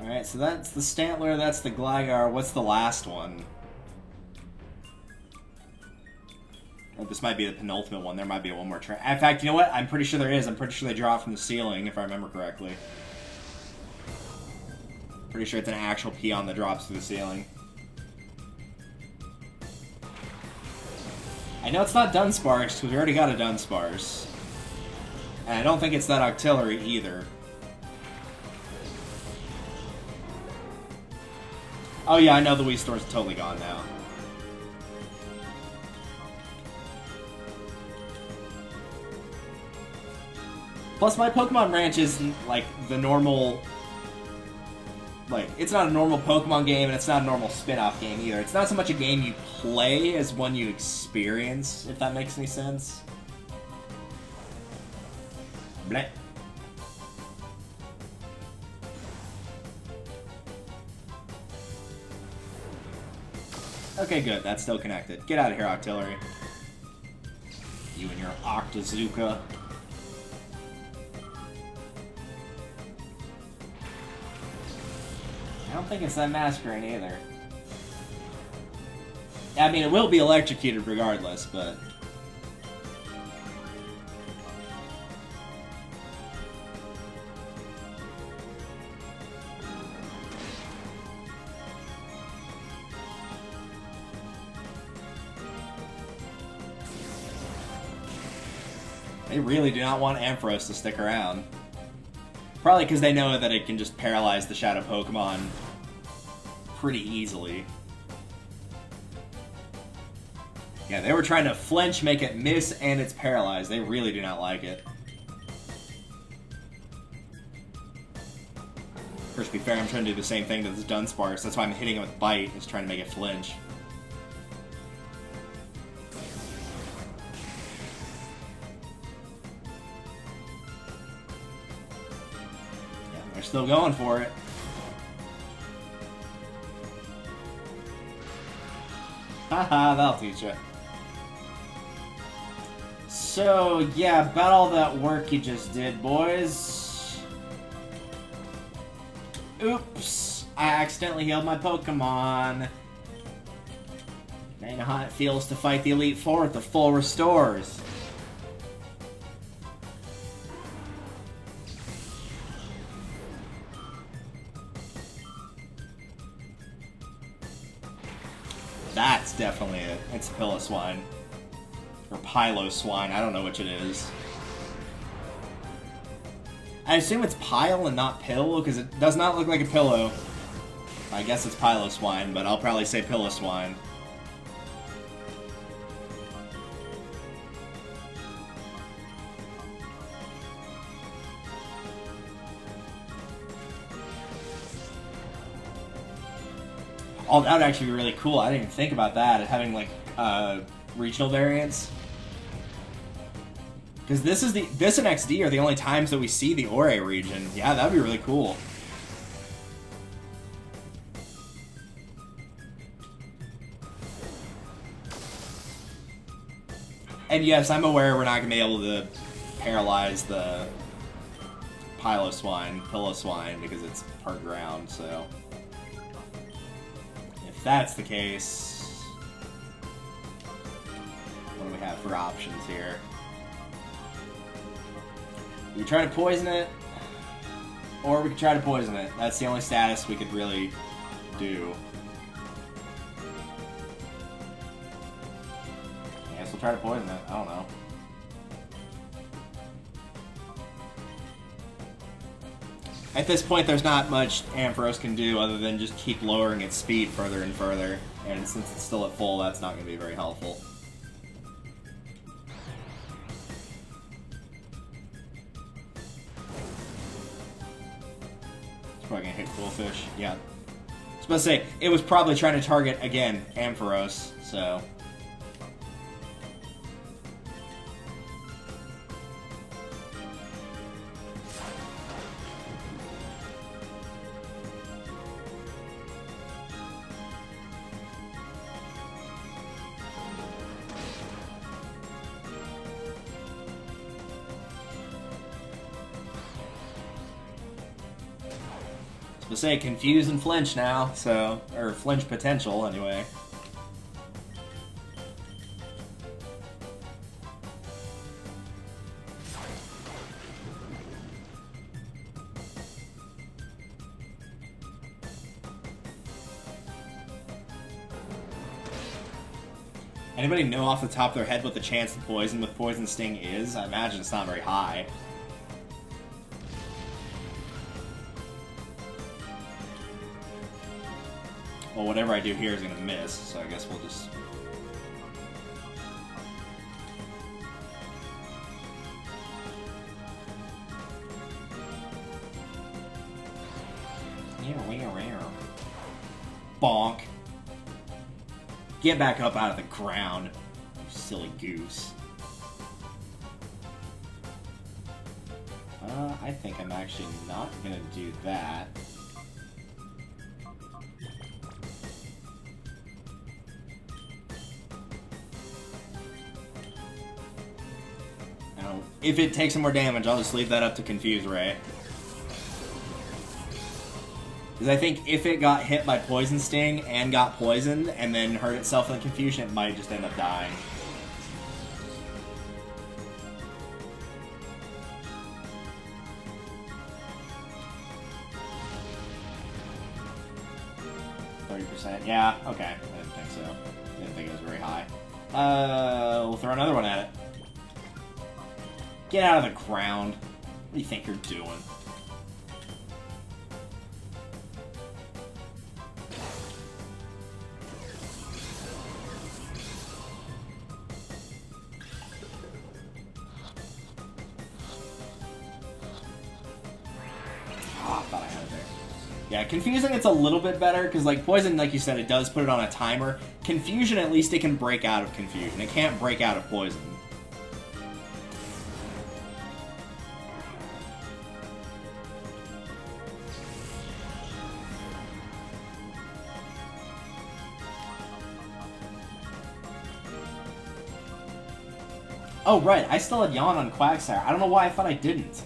Alright, so that's the Stantler, that's the Gligar. What's the last one? Or this might be the penultimate one. There might be one more train. In fact, you know what? I'm pretty sure there is. I'm pretty sure they draw it from the ceiling, if I remember correctly. Pretty sure it's an actual peon that drops through the ceiling. I know it's not Dunsparce, because we already got a Dunsparce. And I don't think it's that Octillery either. Oh yeah, I know the Wii Store's totally gone now. Plus, My Pokemon Ranch isn't, like, the normal... Like, it's not a normal Pokemon game, and it's not a normal spin-off game either. It's not so much a game you play as one you experience, if that makes any sense. Bleh. Okay, good. That's still connected. Get out of here, Octillery. You and your Octazooka. I don't think it's that Masquerain either. I mean, it will be electrocuted regardless, but... They really do not want Ampharos to stick around. Probably because they know that it can just paralyze the Shadow Pokemon pretty easily. Yeah, they were trying to flinch, make it miss, and it's paralyzed. They really do not like it. First, to be fair, I'm trying to do the same thing to this Dunsparce. That's why I'm hitting it with Bite, is trying to make it flinch. Still going for it. Haha, that'll teach you. So, yeah, about all that work you just did, boys. Oops. I accidentally healed my Pokemon. Now you know how it feels to fight the Elite Four with the full restores. That's definitely it. It's Piloswine. Or Piloswine, I don't know which it is. I assume it's Pile and not Pill, because it does not look like a pillow. I guess it's Piloswine, but I'll probably say Piloswine. Oh, that would actually be really cool. I didn't even think about that, having, like, regional variants. Because this and XD are the only times that we see the Ore region. Yeah, that would be really cool. And yes, I'm aware we're not going to be able to paralyze the Piloswine, because it's part ground, so... If that's the case... What do we have for options here? We could try to poison it, or we could try to poison it. That's the only status we could really do. I guess we'll try to poison it. I don't know. At this point, there's not much Ampharos can do other than just keep lowering its speed further and further. And since it's still at full, that's not going to be very helpful. Probably gonna hit Quillfish. Yeah. I was about to say, it was probably trying to target, again, Ampharos, so... To say confuse and flinch now, so, or flinch potential anyway. Anybody know off the top of their head what the chance to poison with Poison Sting is? I imagine it's not very high. Well, whatever I do here is going to miss, so I guess we'll just... Bonk. Get back up out of the ground, you silly goose. I think I'm actually not going to do that. If it takes some more damage, I'll just leave that up to Confuse Ray. Because I think if it got hit by Poison Sting and got poisoned and then hurt itself in the confusion, it might just end up dying. Yeah, okay. I didn't think so. Didn't think it was very high. We'll throw another one at it. Get out of the ground. What do you think you're doing? Oh, I thought I had it there. Yeah, Confusing it's a little bit better, because like Poison, like you said, it does put it on a timer. Confusion, at least it can break out of Confusion. It can't break out of Poison. Oh, right, I still had Yawn on Quagsire. I don't know why I thought I didn't.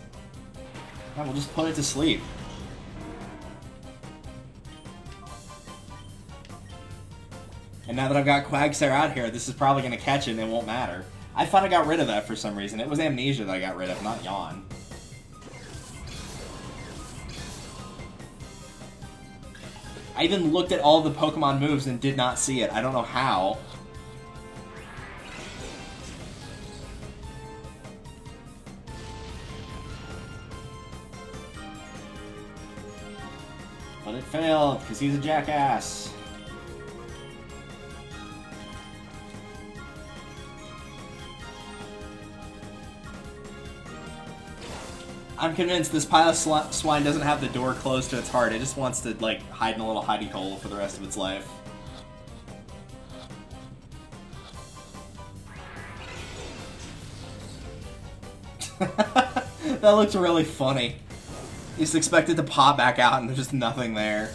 Yeah, we'll just put it to sleep. And now that I've got Quagsire out here, this is probably going to catch it and it won't matter. I thought I got rid of that for some reason. It was Amnesia that I got rid of, not Yawn. I even looked at all the Pokemon moves and did not see it. I don't know how. But it failed, because he's a jackass. I'm convinced this pile of swine doesn't have the door closed to its heart. It just wants to, like, hide in a little hidey hole for the rest of its life. That looks really funny. You just expect it to pop back out and there's just nothing there.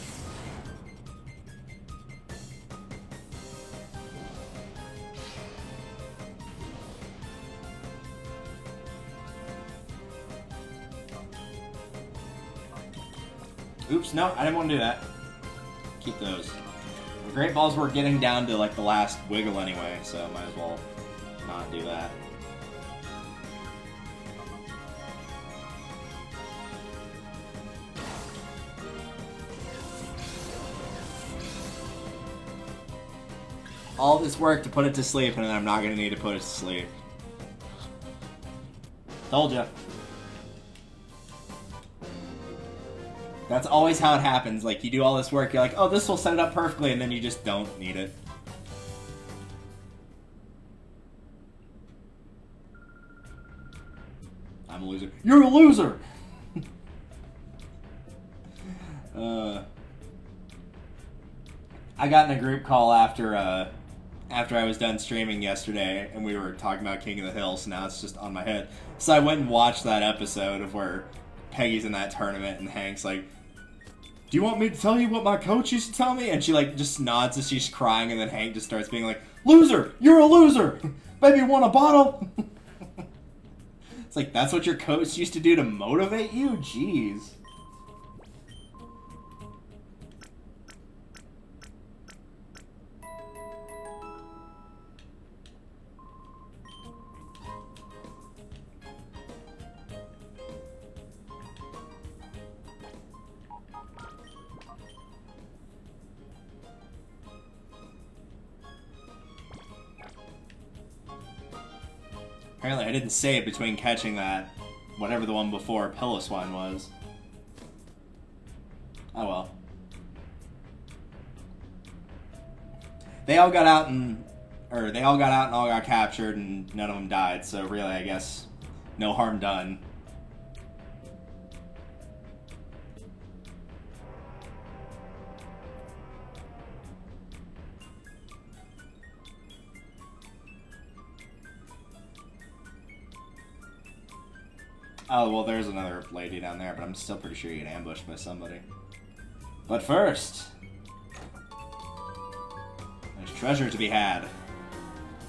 Oops, no, I didn't want to do that. Keep those. The Great Balls were getting down to, like, the last wiggle anyway, so might as well not do that. All this work to put it to sleep, and then I'm not going to need to put it to sleep. Told ya. That's always how it happens. Like, you do all this work, you're like, oh, this will set it up perfectly, and then you just don't need it. I'm a loser. You're a loser! I got in a group call after I was done streaming yesterday, and we were talking about King of the Hill, so now it's just on my head. So I went and watched that episode of where Peggy's in that tournament, and Hank's like, do you want me to tell you what my coach used to tell me? And she, like, just nods as she's crying, and then Hank just starts being like, loser! You're a loser! Baby, want a bottle? It's like, that's what your coach used to do to motivate you? Jeez. Apparently I didn't say it between catching that, whatever the one before Piloswine was. Oh well. They all got out and all got captured and none of them died, so really I guess no harm done. Oh, well, there's another lady down there, but I'm still pretty sure you get ambushed by somebody. But first, there's treasure to be had.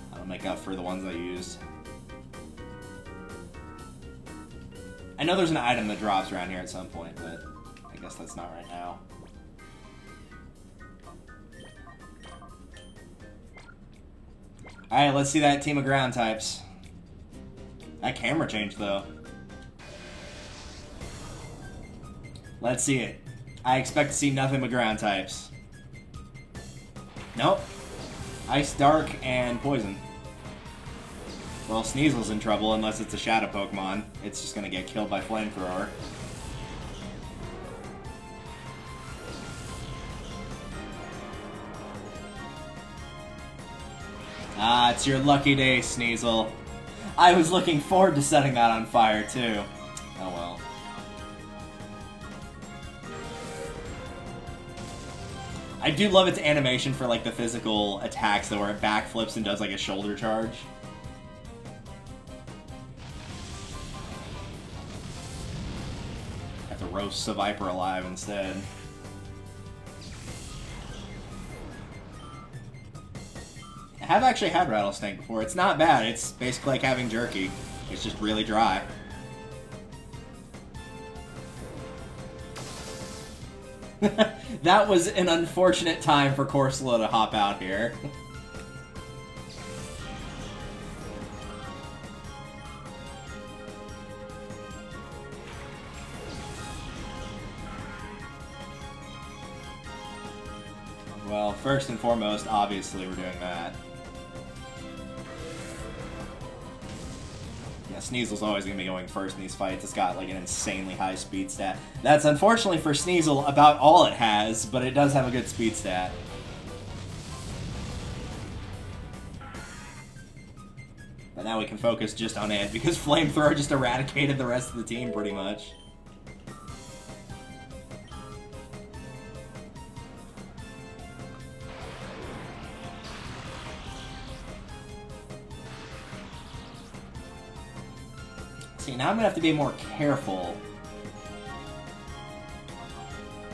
That'll make up for the ones I used. I know there's an item that drops around here at some point, but I guess that's not right now. Alright, let's see that team of ground types. That camera changed, though. Let's see it. I expect to see nothing but ground types. Nope. Ice, Dark, and Poison. Well, Sneasel's in trouble unless it's a Shadow Pokemon. It's just gonna get killed by Flamethrower. Ah, it's your lucky day, Sneasel. I was looking forward to setting that on fire, too. Oh well. I do love its animation for, like, the physical attacks, though, where it backflips and does, like, a shoulder charge. Have to roast a Viper alive instead. I have actually had Rattlesnake before. It's not bad. It's basically like having jerky. It's just really dry. That was an unfortunate time for Corsola to hop out here. Well, first and foremost, obviously we're doing that. Yeah, Sneasel's always going to be going first in these fights. It's got like an insanely high speed stat. That's unfortunately for Sneasel about all it has, but it does have a good speed stat. But now we can focus just on it, because Flamethrower just eradicated the rest of the team pretty much. See, now I'm gonna have to be more careful,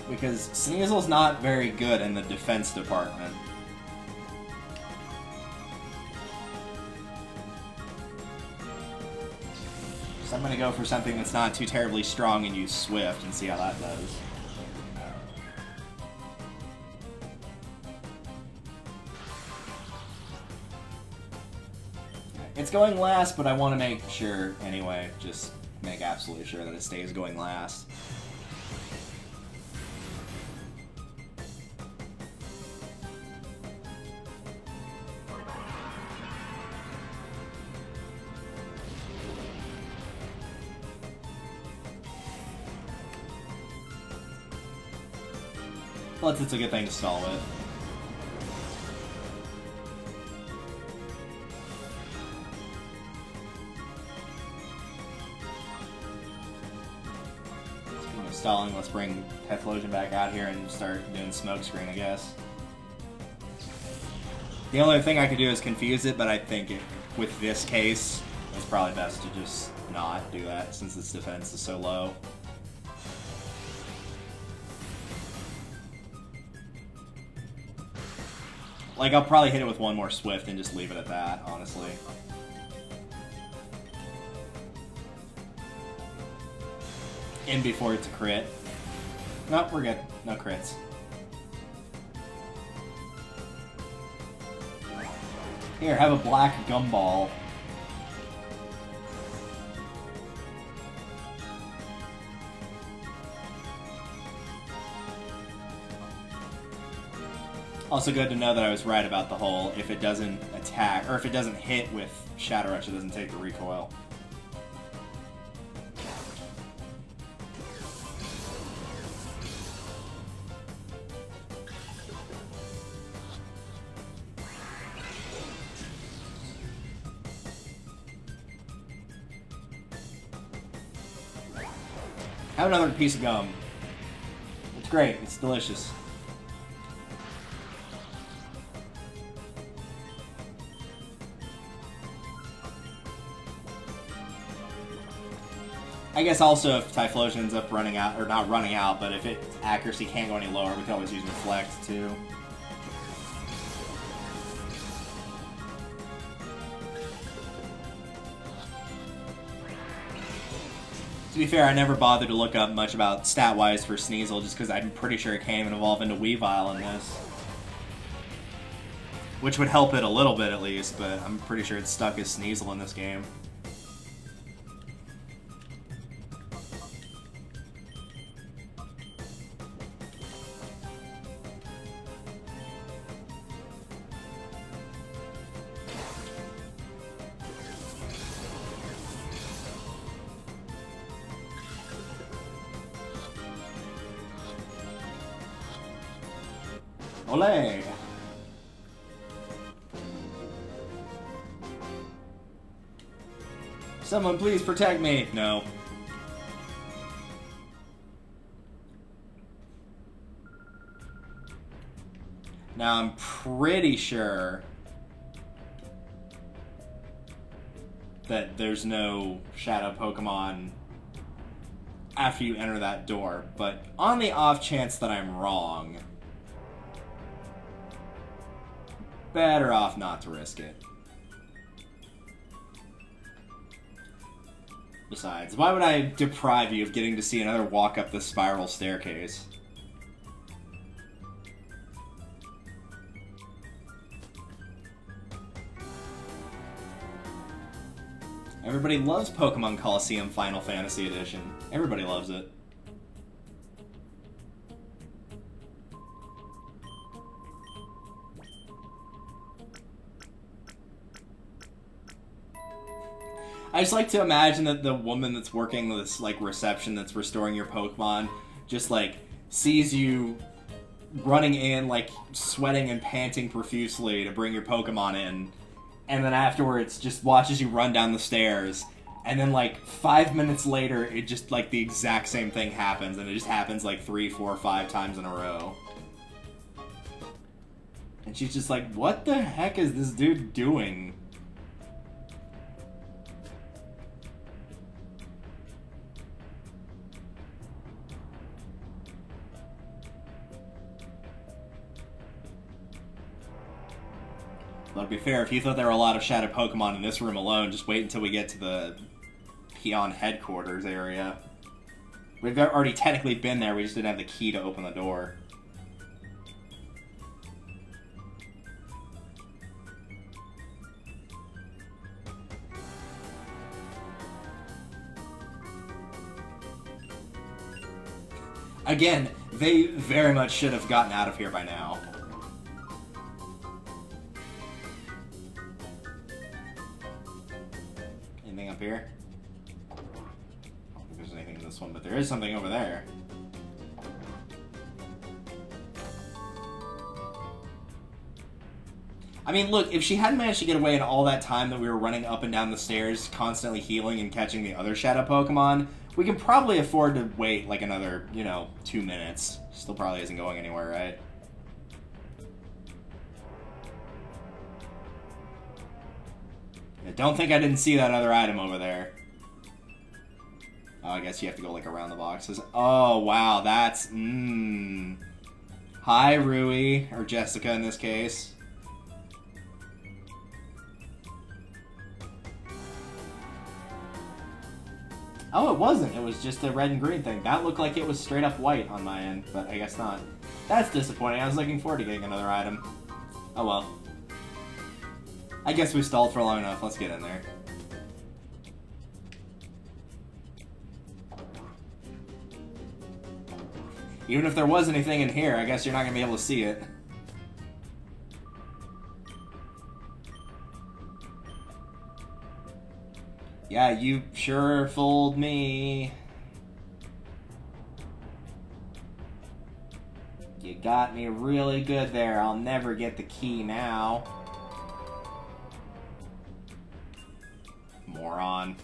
because Sneasel's not very good in the defense department. So I'm gonna go for something that's not too terribly strong and use Swift and see how that does. It's going last, but I want to make sure anyway. Just make absolutely sure that it stays going last. Plus, it's a good thing to stall with. Stalling, let's bring Typhlosion back out here and start doing Smokescreen, I guess. The only thing I could do is confuse it, but I think with this case, it's probably best to just not do that since its defense is so low. Like, I'll probably hit it with one more Swift and just leave it at that, honestly. In before it's a crit. Nope, we're good. No crits. Here, have a black gumball. Also good to know that I was right about the whole, if it doesn't attack, or if it doesn't hit with Shadow Rush, it doesn't take the recoil. Have another piece of gum. It's great. It's delicious. I guess also if Typhlosion ends up running out, or not running out, but if its accuracy can't go any lower, we can always use Reflect too. To be fair, I never bothered to look up much about stat-wise for Sneasel, just because I'm pretty sure it can't even evolve into Weavile in this. Which would help it a little bit at least, but I'm pretty sure it's stuck as Sneasel in this game. Olé! Someone please protect me! No. Now I'm pretty sure that there's no Shadow Pokemon after you enter that door, but on the off chance that I'm wrong, better off not to risk it. Besides, why would I deprive you of getting to see another walk up the spiral staircase? Everybody loves Pokemon Colosseum Final Fantasy Edition. Everybody loves it. I just like to imagine that the woman that's working this, like, reception that's restoring your Pokemon just, like, sees you running in, like, sweating and panting profusely to bring your Pokemon in, and then afterwards just watches you run down the stairs, and then, like, 5 minutes later, it just, like, the exact same thing happens, and it just happens, like, 3, 4, 5 times in a row. And she's just like, what the heck is this dude doing? Well, to be fair, if you thought there were a lot of Shadow Pokemon in this room alone, just wait until we get to the Peon headquarters area. We've already technically been there, we just didn't have the key to open the door. Again, they very much should have gotten out of here by now. Anything up here? I don't think there's anything in this one, but there is something over there. I mean, look, if she hadn't managed to get away in all that time that we were running up and down the stairs, constantly healing and catching the other Shadow Pokemon, we can probably afford to wait like another, 2 minutes. Still probably isn't going anywhere, right? I don't think I didn't see that other item over there. Oh, I guess you have to go, like, around the boxes. Oh, wow, that's... Hi, Rui, or Jessica in this case. Oh, it wasn't. It was just a red and green thing. That looked like it was straight up white on my end, but I guess not. That's disappointing. I was looking forward to getting another item. Oh well. I guess we stalled for long enough. Let's get in there. Even if there was anything in here, I guess you're not going to be able to see it. Yeah, you sure fooled me. You got me really good there. I'll never get the key now. Moron.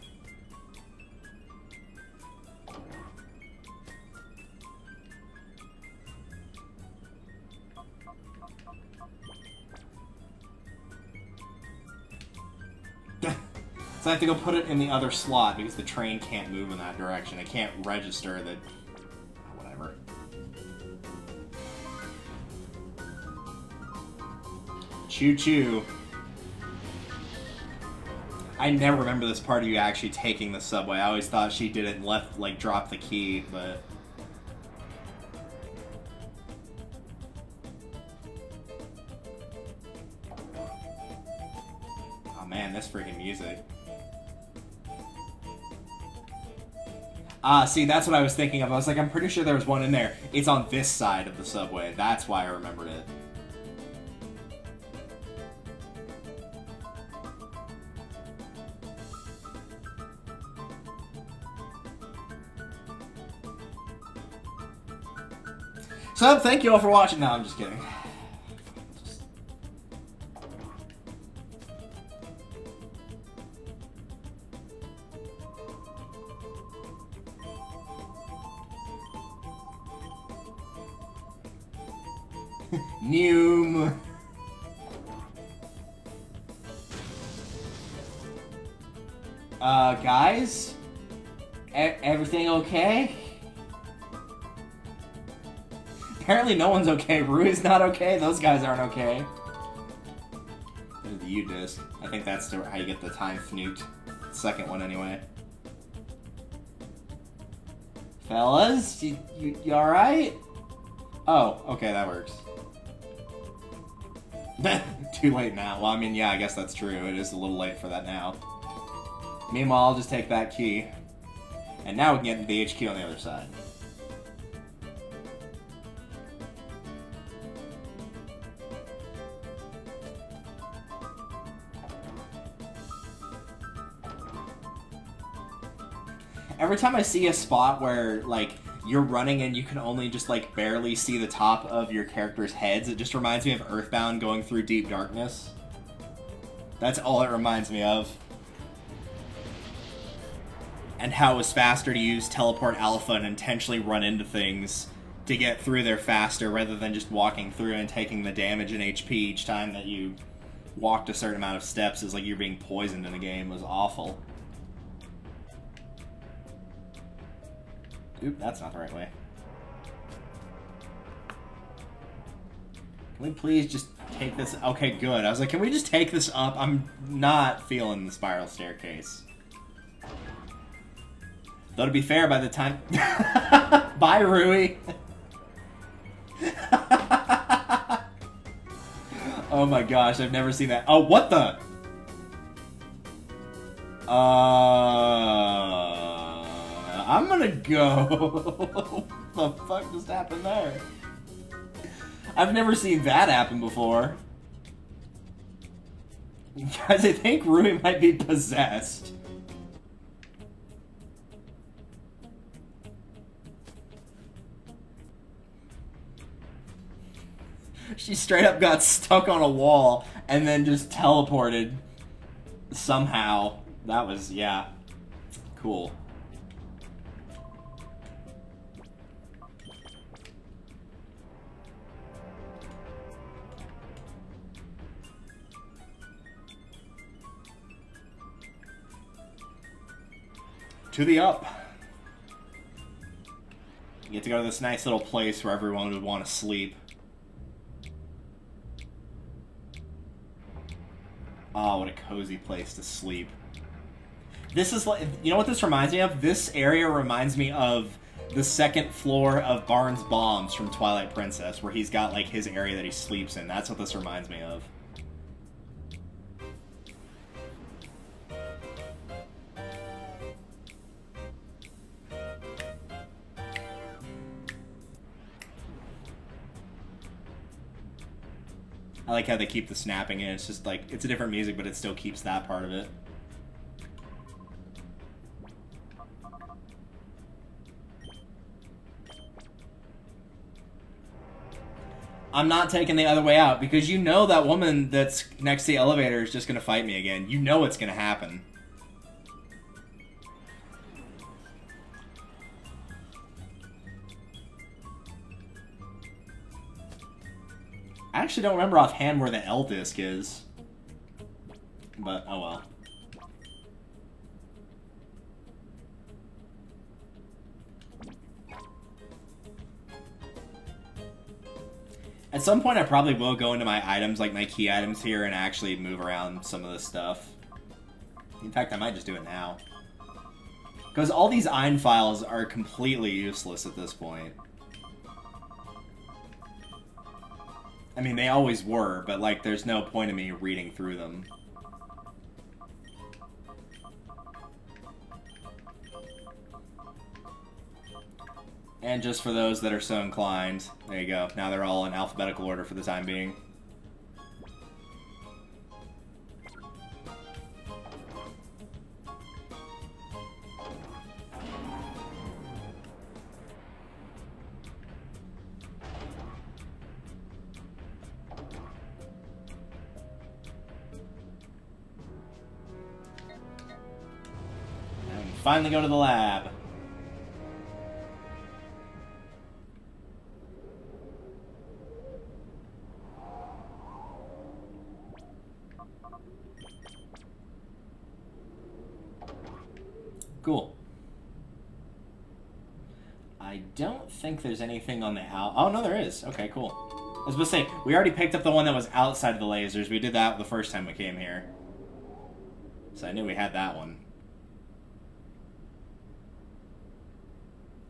So I have to go put it in the other slot because the train can't move in that direction. It can't register that... whatever. Choo-choo. I never remember this part of you actually taking the subway. I always thought she did it and left, like, dropped the key, but... Oh man, this freaking music. Ah, see, that's what I was thinking of. I was like, I'm pretty sure there was one in there. It's on this side of the subway. That's why I remembered it. So, thank you all for watching. No, I'm just kidding. Noom. Guys? Everything okay? Apparently no one's okay. Rui's not okay. Those guys aren't okay. There's the U-disc. I think that's how you get the time fnute. Second one, anyway. Fellas? You alright? Oh, okay, that works. Too late now. Well, I mean, yeah, I guess that's true. It is a little late for that now. Meanwhile, I'll just take that key. And now we can get into the HQ on the other side. Every time I see a spot where, like, you're running and you can only just, like, barely see the top of your character's heads, it just reminds me of Earthbound going through deep darkness. That's all it reminds me of. And how it was faster to use Teleport Alpha and intentionally run into things to get through there faster rather than just walking through and taking the damage and HP each time that you walked a certain amount of steps. Is like you're being poisoned in the game. It was awful. Oop, that's not the right way. Can we please just take this? Okay, good. I was like, can we just take this up? I'm not feeling the spiral staircase. Though to be fair, by the time... Bye, Rui! Oh my gosh, I've never seen that. Oh, what the? I'm gonna go. What the fuck just happened there? I've never seen that happen before. Guys, I think Rui might be possessed. She straight up got stuck on a wall and then just teleported somehow. That was, yeah, cool. To the up. You get to go to this nice little place where everyone would want to sleep. Oh, what a cozy place to sleep. This is like, you know what this reminds me of? This area reminds me of the second floor of Barnes Bombs from Twilight Princess, where he's got like his area that he sleeps in. That's what this reminds me of. I like how they keep the snapping in. It's just like, it's a different music, but it still keeps that part of it. I'm not taking the other way out, because you know that woman that's next to the elevator is just going to fight me again. You know it's going to happen. I actually don't remember offhand where the L disc is. But, oh well. At some point I probably will go into my items, like my key items here, and actually move around some of this stuff. In fact, I might just do it now. Because all these Ein files are completely useless at this point. I mean, they always were, but, like, there's no point in me reading through them. And just for those that are so inclined, there you go. Now they're all in alphabetical order for the time being. Finally go to the lab. Cool. I don't think there's anything on the out. Oh, no, there is. Okay, cool. I was about to say, we already picked up the one that was outside of the lasers. We did that the first time we came here. So I knew we had that one.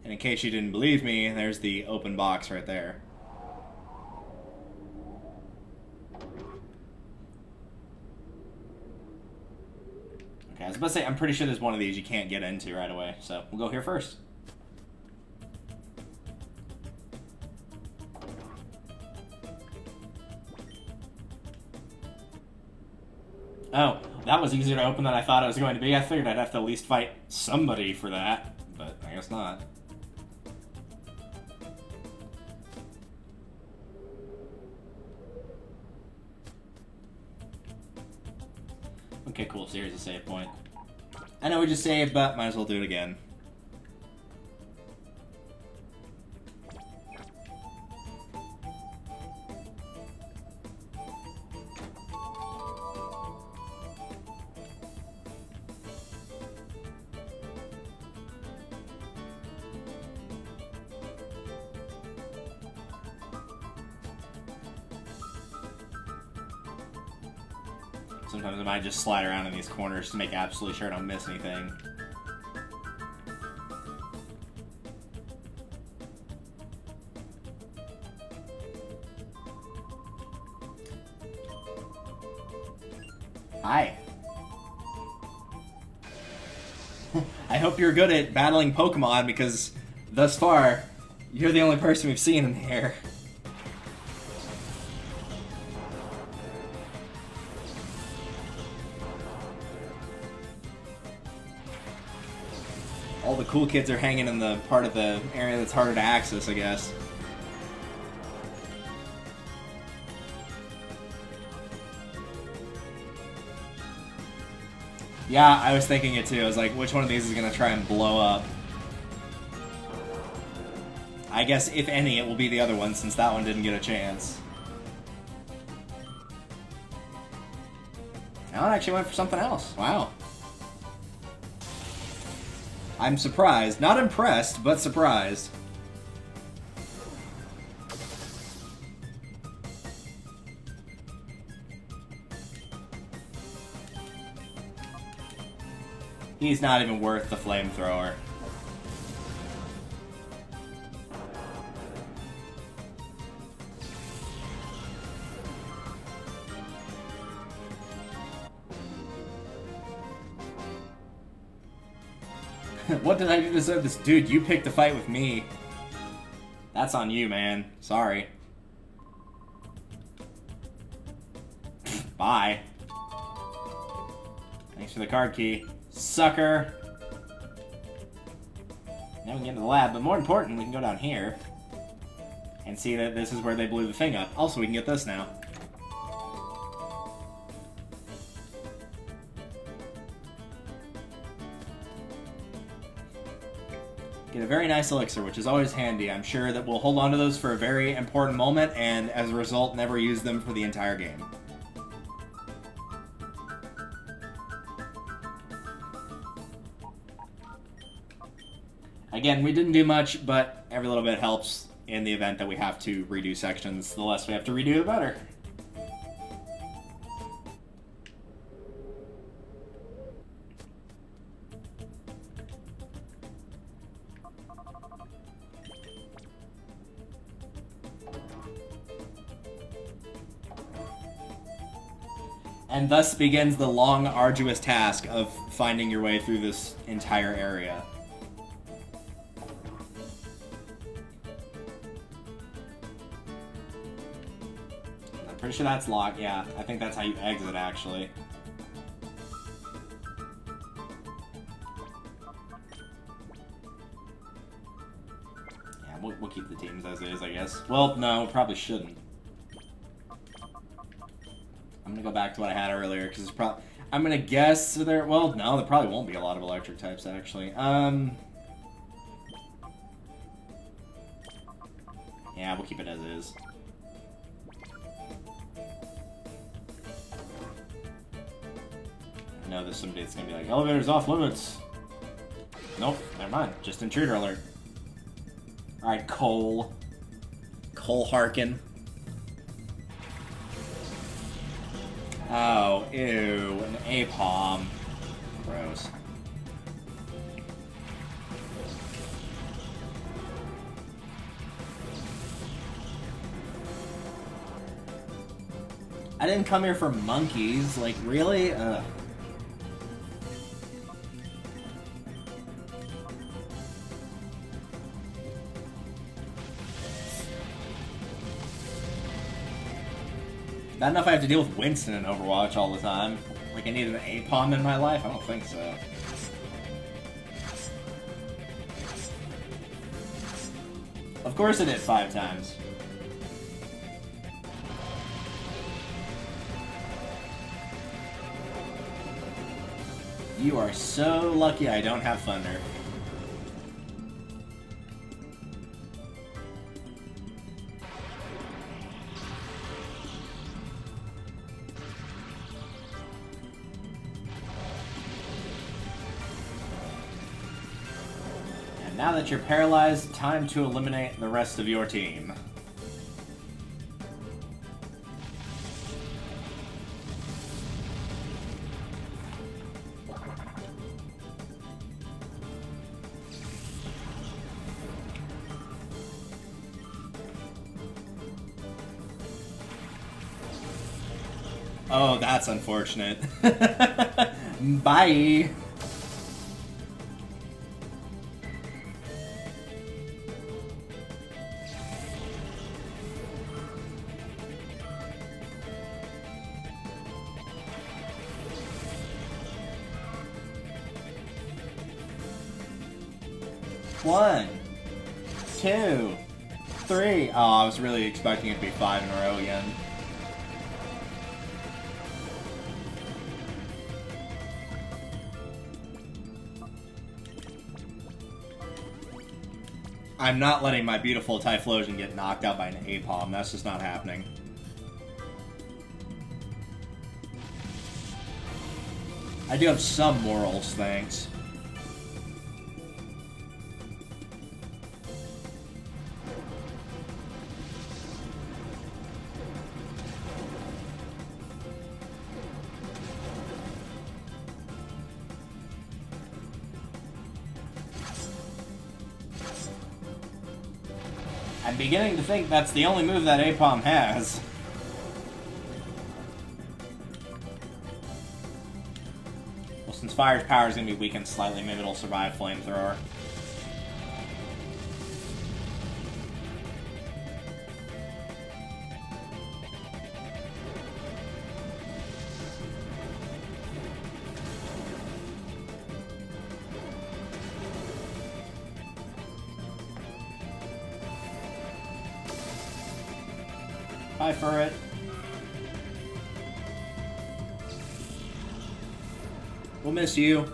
And in case you didn't believe me, there's the open box right there. Okay, I was about to say, I'm pretty sure there's one of these you can't get into right away, so we'll go here first. Oh, that was easier to open than I thought it was going to be. I figured I'd have to at least fight somebody for that, but I guess not. Okay, cool. So here's a save point. I know we just saved, but might as well do it again. Sometimes I might just slide around in these corners to make absolutely sure I don't miss anything. Hi. I hope you're good at battling Pokemon, because thus far, you're the only person we've seen in here. All the cool kids are hanging in the part of the area that's harder to access, I guess. Yeah, I was thinking it too. I was like, which one of these is going to try and blow up? I guess, if any, it will be the other one, since that one didn't get a chance. That one actually went for something else. Wow. I'm surprised. Not impressed, but surprised. He's not even worth the flamethrower. What did I do to deserve this? Dude, you picked the fight with me. That's on you, man. Sorry. Bye. Thanks for the card key. Sucker. Now we can get into the lab, but more important, we can go down here and see that this is where they blew the thing up. Also, we can get this now. Get a very nice elixir, which is always handy. I'm sure that we'll hold on to those for a very important moment, and as a result, never use them for the entire game. Again, we didn't do much, but every little bit helps in the event that we have to redo sections. The less we have to redo, the better. And thus begins the long, arduous task of finding your way through this entire area. I'm pretty sure that's locked, yeah. I think that's how you exit, actually. Yeah, we'll keep the teams as is, I guess. Well, no, probably shouldn't. I'm gonna go back to what I had earlier, because it's probably... I'm gonna guess there... Well, no, there probably won't be a lot of electric types, actually. Yeah, we'll keep it as is. I know there's somebody that's gonna be like, elevator's off limits. Nope, never mind. Just intruder alert. Alright, Cole. Cole Harkin. Oh, ew, an Apom. Gross. I didn't come here for monkeys, like, really? Ugh. Not enough I have to deal with Winston in Overwatch all the time. Like I need an APOM in my life? I don't think so. Of course it hit 5 times. You are so lucky I don't have Thunder. And now that you're paralyzed, time to eliminate the rest of your team. Oh, that's unfortunate. Bye! One, 2, 3. Oh, I was really expecting it to be 5 in a row again. I'm not letting my beautiful Typhlosion get knocked out by an APOM. That's just not happening. I do have some morals, thanks. I'm beginning to think that's the only move that APOM has. Well, since Fire's power is going to be weakened slightly, maybe it'll survive Flamethrower. Bye for it. We'll miss you.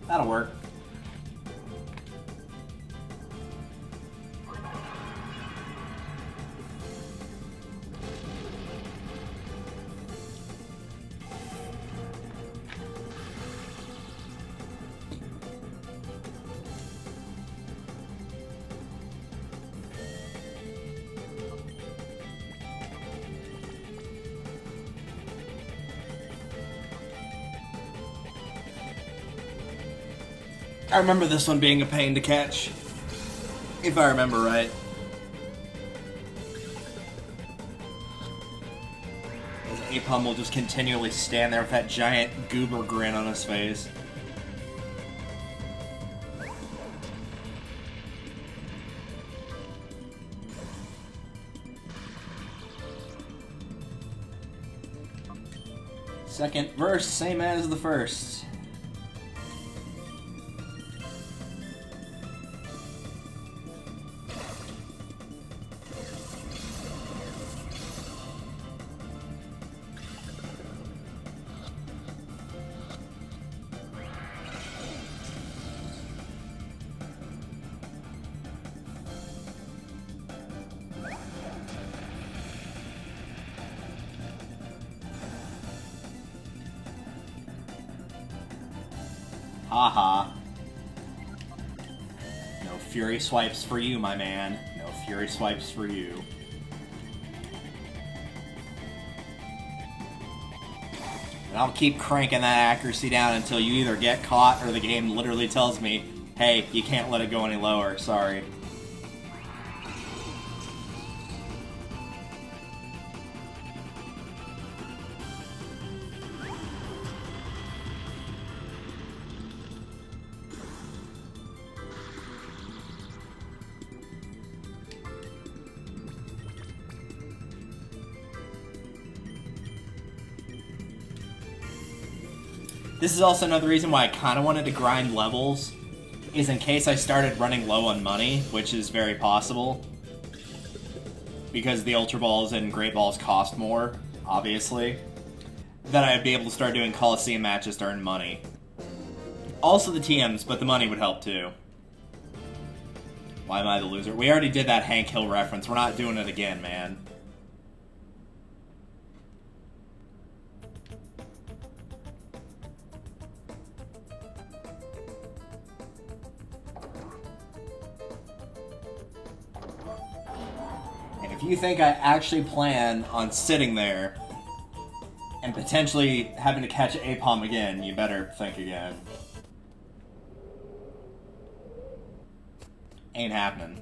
That'll work. I remember this one being a pain to catch, if I remember right. As APOM will just continually stand there with that giant goober grin on his face. Second verse, same as the first. Haha. No Fury swipes for you, my man. No Fury swipes for you. And I'll keep cranking that accuracy down until you either get caught or the game literally tells me, Hey, you can't let it go any lower, sorry. This is also another reason why I kind of wanted to grind levels, is in case I started running low on money, which is very possible. Because the Ultra Balls and Great Balls cost more, obviously. That I'd be able to start doing Colosseum matches to earn money. Also the TMs, but the money would help too. Why am I the loser? We already did that Hank Hill reference, we're not doing it again, man. If you think I actually plan on sitting there and potentially having to catch Apom again, you better think again. Ain't happening.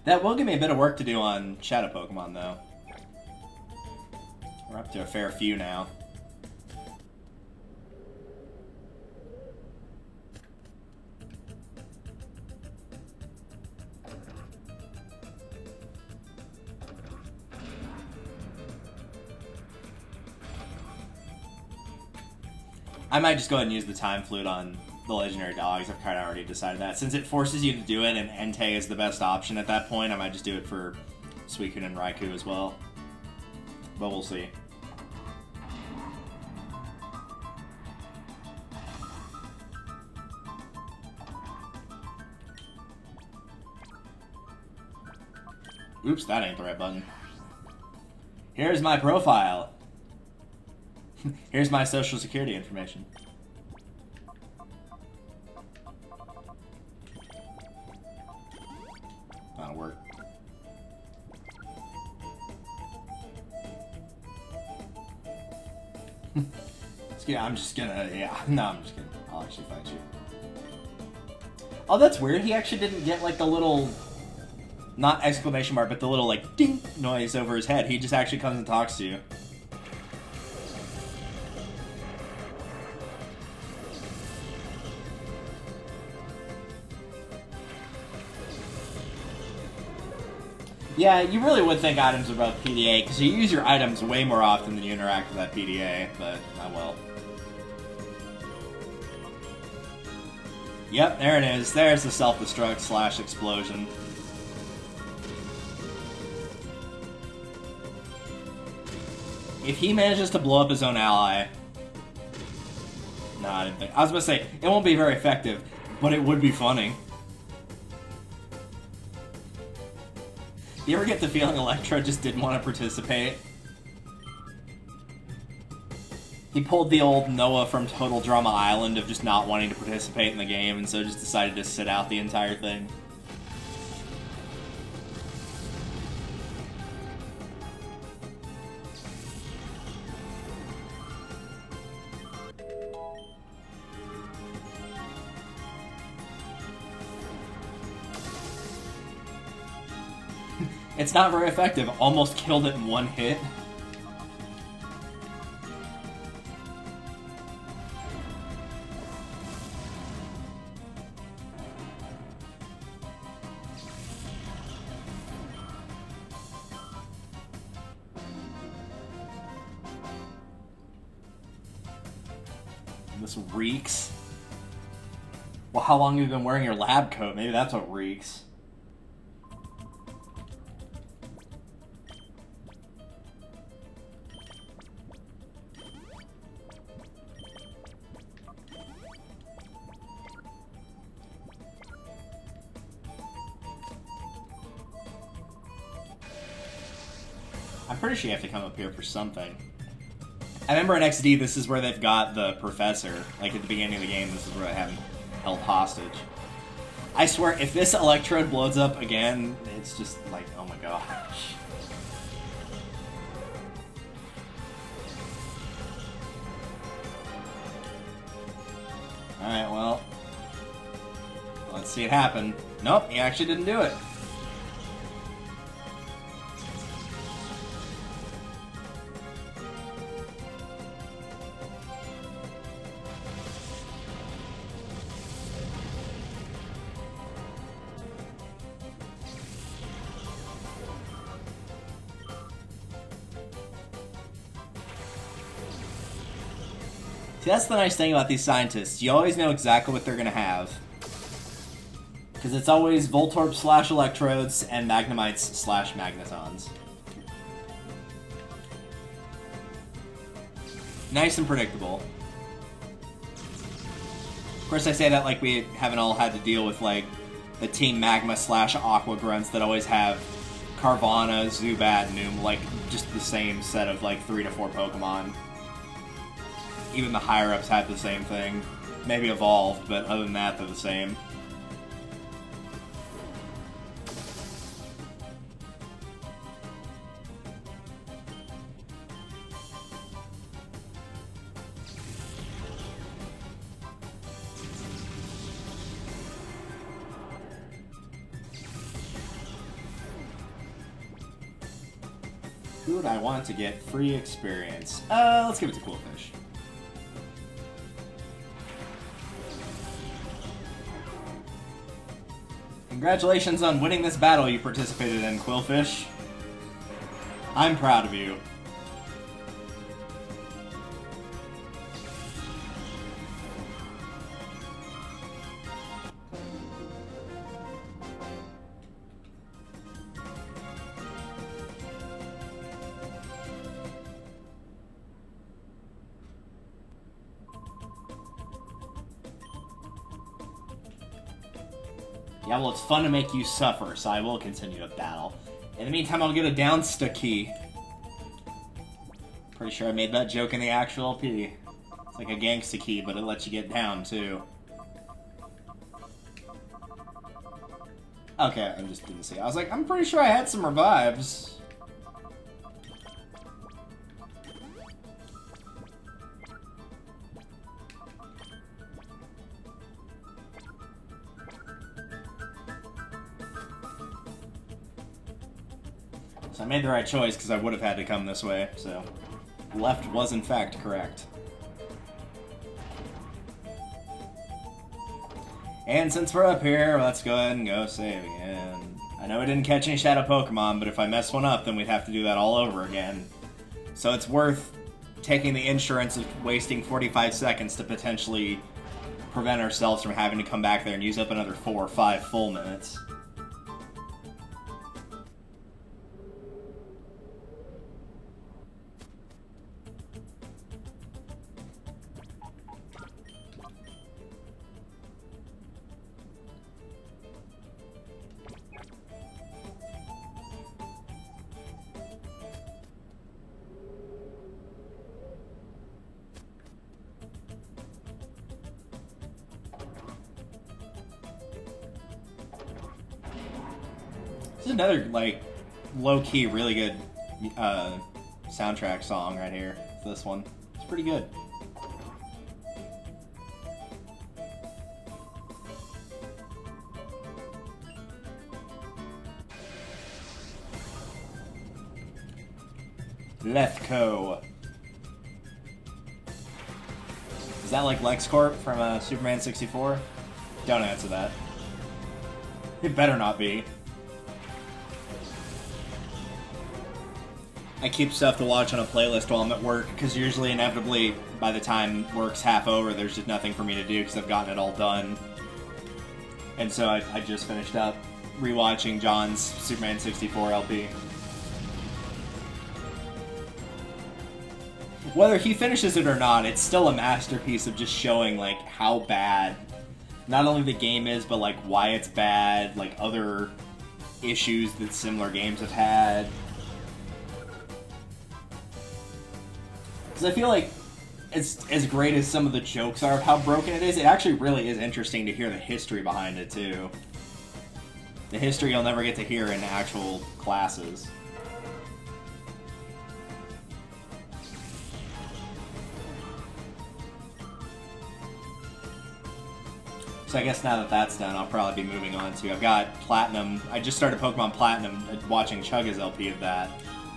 That will give me a bit of work to do on Shadow Pokemon, though. We're up to a fair few now. I might just go ahead and use the Time Flute on the Legendary Dogs. I've kind of already decided that. Since it forces you to do it and Entei is the best option at that point, I might just do it for Suicune and Raikou as well. But we'll see. Oops, that ain't the right button. Here's my profile. Here's my social security information. That'll work. I'm just gonna, yeah. No, I'm just kidding. I'll actually fight you. Oh, that's weird. He actually didn't get, like, the little, not exclamation mark, but the little, like, ding noise over his head. He just actually comes and talks to you. Yeah, you really would think items are about PDA, because you use your items way more often than you interact with that PDA, but oh well. Yep, there it is. There's the self-destruct / explosion. If he manages to blow up his own ally... No, I didn't think... I was about to say, it won't be very effective, but it would be funny. You ever get the feeling Electro just didn't want to participate? He pulled the old Noah from Total Drama Island of just not wanting to participate in the game, and so just decided to sit out the entire thing. It's not very effective. Almost killed it in one hit. This reeks. Well, how long have you been wearing your lab coat? Maybe that's what reeks. I'm pretty sure you have to come up here for something. I remember in XD, this is where they've got the professor. Like, at the beginning of the game, this is where they have him held hostage. I swear, if this Electrode blows up again, it's just like, oh my gosh. Alright, well. Let's see it happen. Nope, he actually didn't do it. See, that's the nice thing about these scientists. You always know exactly what they're going to have. Because it's always Voltorb / Electrodes and Magnemites / Magnetons. Nice and predictable. Of course, I say that like we haven't all had to deal with like the Team Magma / Aqua Grunts that always have Carvana, Zubat, Noom, like just the same set of like 3 to 4 Pokemon. Even the higher-ups had the same thing. Maybe evolved, but other than that, they're the same. Who would I want to get free experience? Let's give it to Coolfish. Congratulations on winning this battle you participated in, Quillfish. I'm proud of you. Yeah, well, it's fun to make you suffer, so I will continue to battle. In the meantime, I'll get a downsta key. Pretty sure I made that joke in the actual LP. It's like a gangsta key, but it lets you get down, too. Okay, I just didn't see. I was like, I'm pretty sure I had some revives. So I made the right choice because I would have had to come this way, so left was in fact correct. And since we're up here, let's go ahead and go save again. I know we didn't catch any Shadow Pokemon, but if I mess one up, then we'd have to do that all over again. So it's worth taking the insurance of wasting 45 seconds to potentially prevent ourselves from having to come back there and use up another 4 or 5 full minutes. This is another, like, low-key, really good soundtrack song right here. For this one. It's pretty good. Lethco. Is that like LexCorp from Superman 64? Don't answer that. It better not be. I keep stuff to watch on a playlist while I'm at work, because usually, inevitably, by the time work's half over, there's just nothing for me to do because I've gotten it all done. And so I just finished up rewatching John's Superman 64 LP. Whether he finishes it or not, it's still a masterpiece of just showing, like, how bad not only the game is, but, like, why it's bad, like, other issues that similar games have had. Because I feel like, as great as some of the jokes are of how broken it actually really is interesting to hear the history behind it, too. The history you'll never get to hear in actual classes. So I guess now that that's done, I'll probably be moving on to... I've got Platinum. I just started Pokemon Platinum, watching Chugga's LP of that.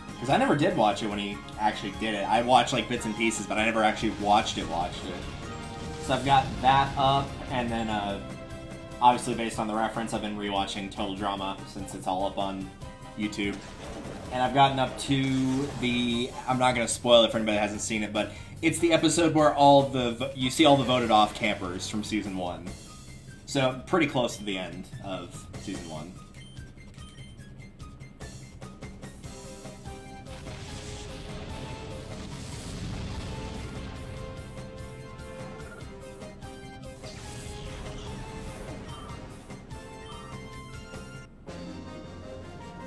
Because I never did watch it when he actually did it. I watched like bits and pieces, but I never actually watched it. So I've got that up, and then obviously based on the reference, I've been rewatching Total Drama since it's all up on YouTube. And I've gotten up to the... I'm not going to spoil it for anybody that hasn't seen it, but it's the episode where you see all the voted off campers from Season 1. So pretty close to the end of Season 1.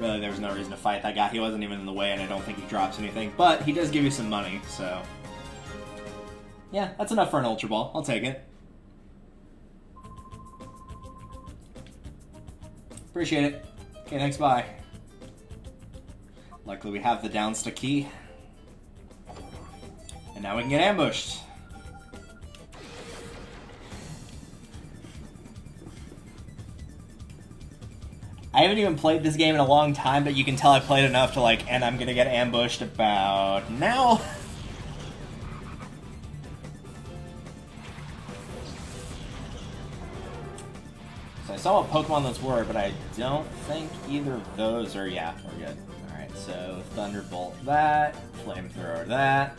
Really, there was no reason to fight that guy. He wasn't even in the way, and I don't think he drops anything. But he does give you some money, so... Yeah, that's enough for an Ultra Ball. I'll take it. Appreciate it. Okay, thanks, bye. Luckily, we have the downstick key. And now we can get ambushed. I haven't even played this game in a long time, but you can tell I played enough to like, and I'm gonna get ambushed about now. So I saw what Pokemon those were, but I don't think either of those are, yeah, we're good. Alright, so Thunderbolt that, Flamethrower that.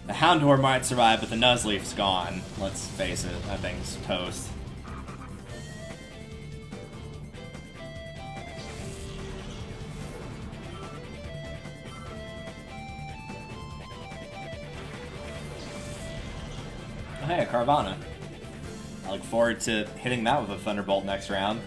The Houndour might survive, but the Nuzleaf's gone. Let's face it, that thing's toast. Oh, hey, a Carvana. I look forward to hitting that with a Thunderbolt next round.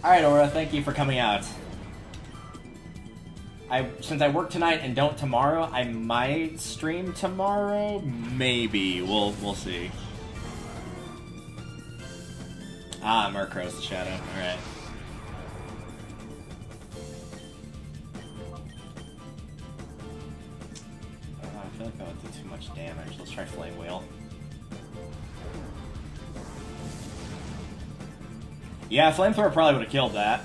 Alright, Aura, thank you for coming out. Since I work tonight and don't tomorrow, I might stream tomorrow? Maybe. We'll see. Ah, Murkrow's the shadow. Alright. Oh, I feel like that would do too much damage. Let's try Flame Wheel. Yeah, Flamethrower probably would have killed that.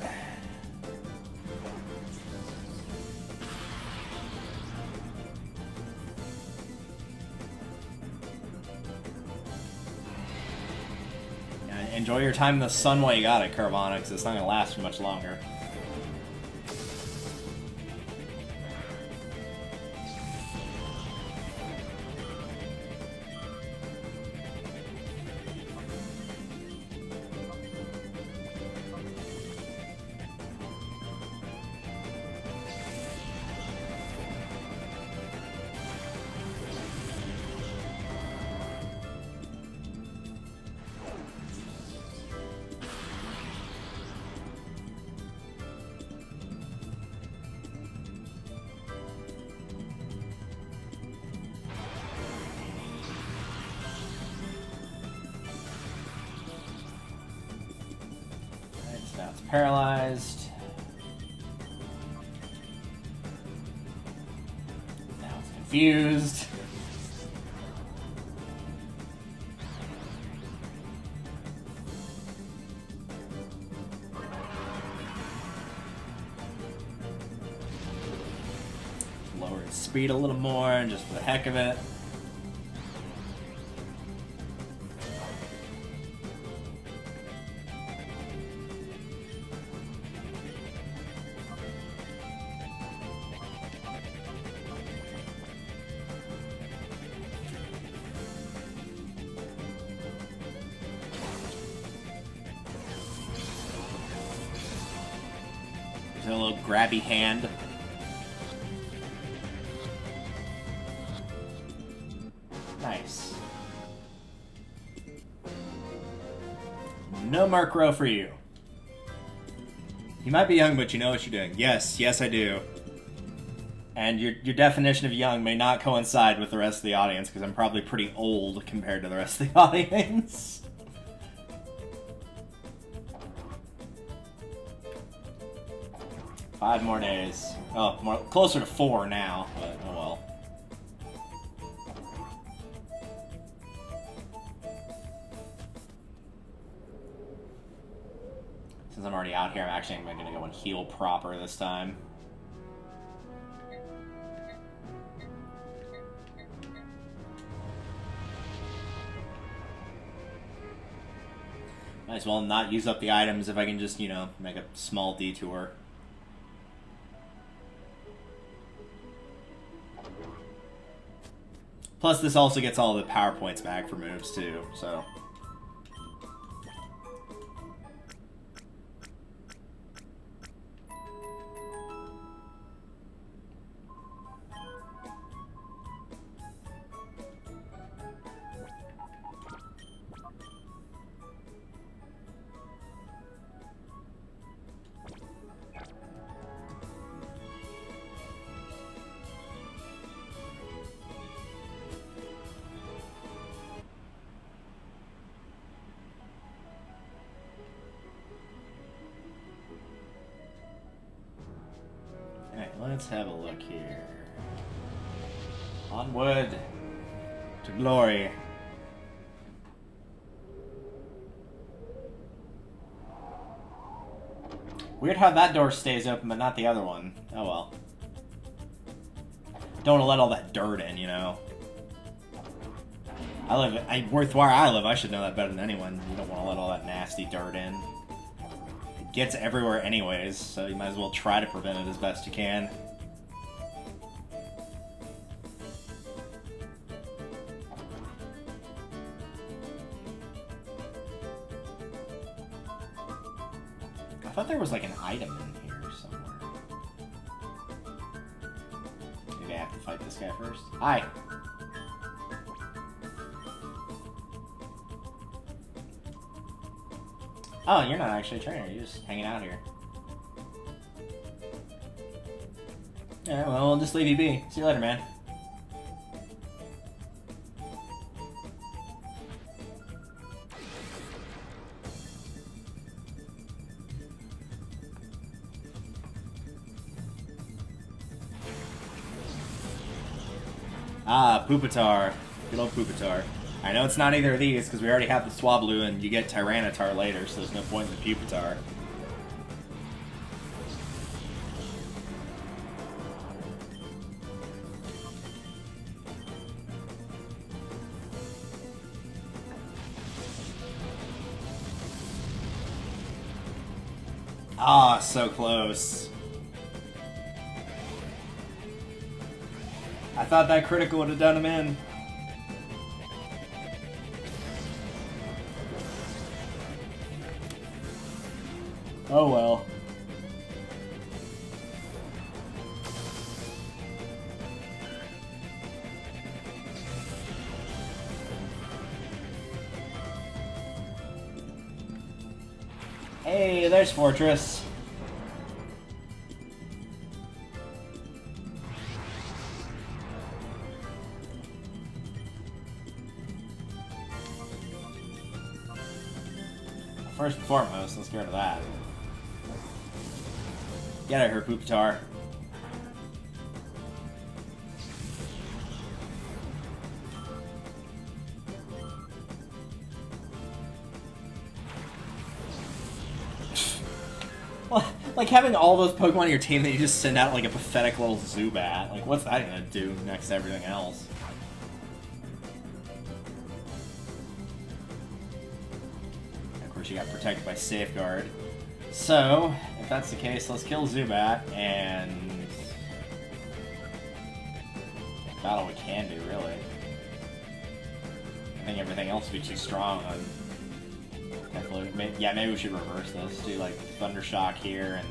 Enjoy your time in the sun while you got it, Carvana, because it's not going to last for much longer. It's paralyzed. Now it's confused. Lower its speed a little more, just for the heck of it. A little grabby hand. Nice. No Murkrow for you. You might be young, but you know what you're doing. Yes, yes I do. And your definition of young may not coincide with the rest of the audience, because I'm probably pretty old compared to the rest of the audience. 5 more days. Oh, closer to 4 now, but oh well. Since I'm already out here, I'm actually going to go and heal proper this time. Might as well not use up the items if I can just, you know, make a small detour. Plus, this also gets all the power points back for moves, too, so... Let's have a look here. Onward to glory. Weird how that door stays open, but not the other one. Oh well. Don't want to let all that dirt in, you know. Where I live, I should know that better than anyone. You don't want to let all that nasty dirt in. It gets everywhere anyways, so you might as well try to prevent it as best you can. I thought there was like an item in here somewhere. Maybe I have to fight this guy first. Hi! Oh, you're not actually a trainer, you're just hanging out here. Yeah, well, I'll just leave you be. See you later, man. Ah, Pupitar. Good old Pupitar. I know it's not either of these, because we already have the Swablu, and you get Tyranitar later, so there's no point in the Pupitar. Ah, so close. I thought that critical would have done him in. Oh well. Hey, there's Fortress. First and foremost, let's get rid of that. Get out of here, Pupitar. Like having all those Pokemon on your team that you just send out like a pathetic little Zubat. Like, what's that gonna do next to everything else? Of course, you got protected by Safeguard. So, if that's the case, let's kill Zubat and about all we can do, really. I think everything else would be too strong on. Yeah, maybe we should reverse this. Do like Thunder Shock here and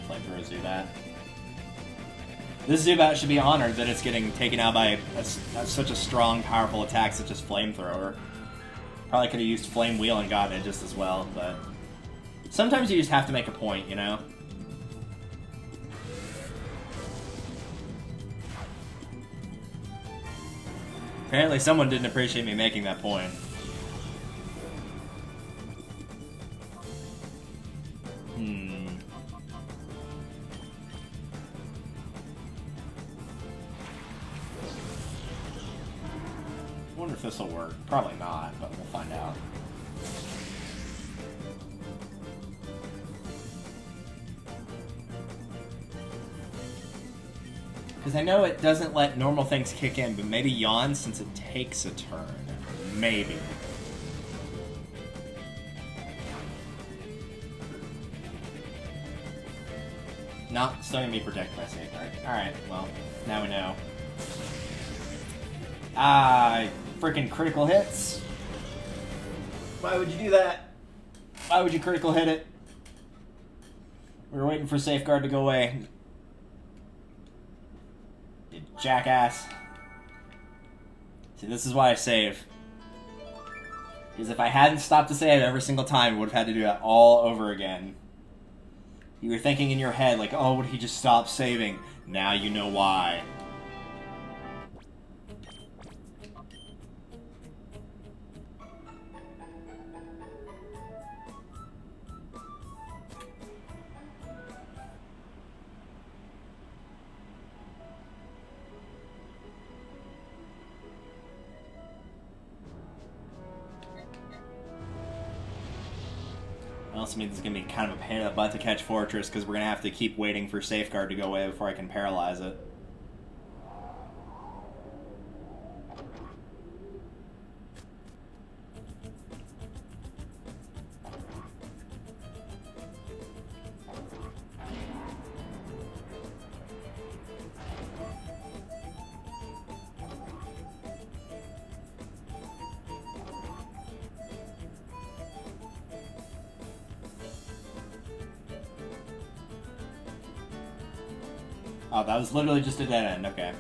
Flamethrower Zubat. This Zubat should be honored that it's getting taken out by such a strong, powerful attack such as Flamethrower. Probably could have used Flame Wheel and gotten it just as well, but sometimes you just have to make a point, you know? Apparently someone didn't appreciate me making that point. wonder if this will work. Probably not, but we'll find out. Because I know it doesn't let normal things kick in, but maybe yawn since it takes a turn. Maybe. No, still gonna be protected by safeguard. Alright, well, now we know. Freaking critical hits. Why would you do that? Why would you critical hit it? We were waiting for safeguard to go away. You jackass. See, this is why I save. Because if I hadn't stopped to save every single time, I would have had to do that all over again. You were thinking in your head, like, oh, would he just stop saving? Now you know why. Also means it's going to be kind of a pain in the butt to catch Fortress, because we're going to have to keep waiting for Safeguard to go away before I can paralyze it. Oh, that was literally just a dead end. Okay.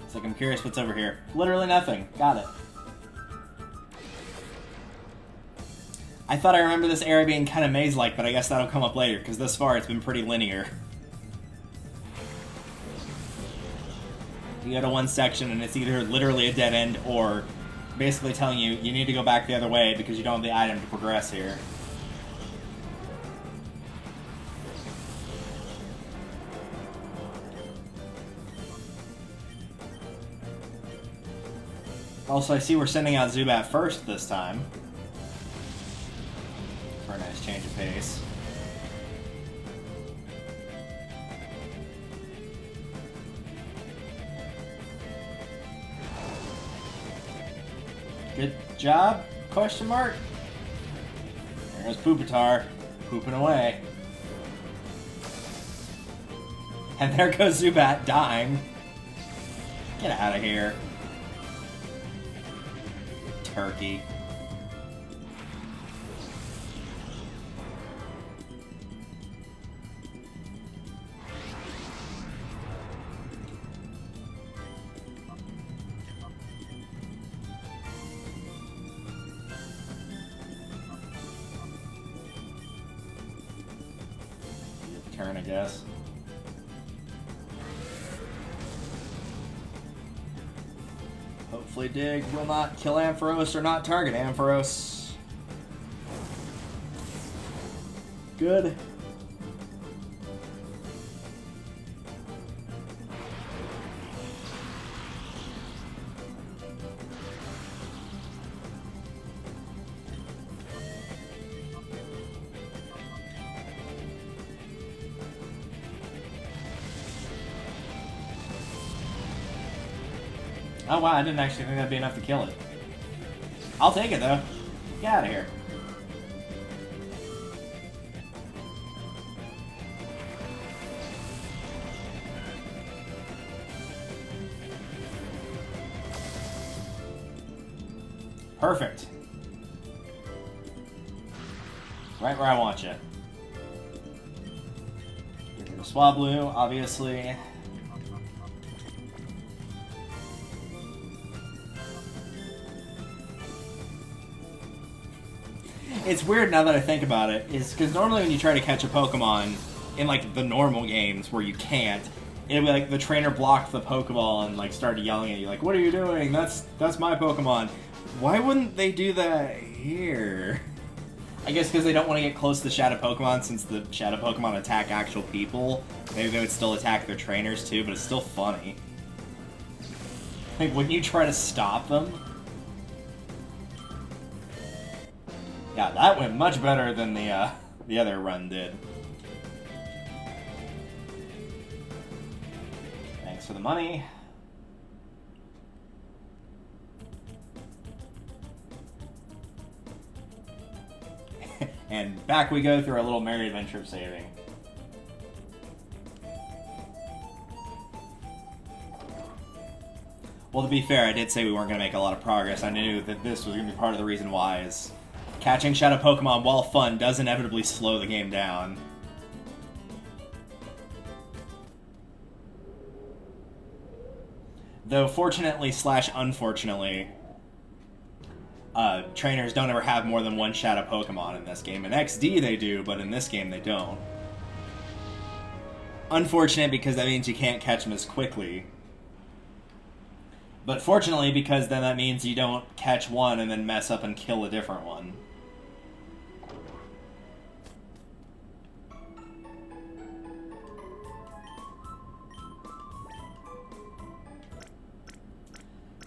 It's like, I'm curious what's over here. Literally nothing. Got it. I thought I remember this area being kind of maze-like, but I guess that'll come up later, because thus far it's been pretty linear. You go to one section and it's either literally a dead end or basically telling you you need to go back the other way because you don't have the item to progress here. Also, I see we're sending out Zubat first this time. For a nice change of pace. Good job? Question mark? There goes Pupitar, pooping away. And there goes Zubat, dying. Get out of here. Turkey. Turn, I guess. Hopefully Dig will not kill Ampharos or not target Ampharos. Good. Oh wow, I didn't actually think that'd be enough to kill it. I'll take it though. Get out of here. Perfect. Right where I want you. Get rid of Swablu, obviously. It's weird now that I think about it, is because normally when you try to catch a Pokemon in like the normal games where you can't, it'll be like the trainer blocked the Pokeball and like started yelling at you like, "What are you doing? That's my Pokemon." Why wouldn't they do that here? I guess because they don't want to get close to Shadow Pokemon, since the Shadow Pokemon attack actual people. Maybe they would still attack their trainers too, but it's still funny. Like, wouldn't you try to stop them? Yeah, that went much better than the other run did. Thanks for the money. And back we go through our little merry adventure of saving. Well, to be fair, I did say we weren't going to make a lot of progress. I knew that this was going to be part of the reason why, is catching Shadow Pokemon, while fun, does inevitably slow the game down. Though, fortunately / unfortunately, trainers don't ever have more than one Shadow Pokemon in this game. In XD they do, but in this game they don't. Unfortunate, because that means you can't catch them as quickly. But fortunately, because then that means you don't catch one and then mess up and kill a different one.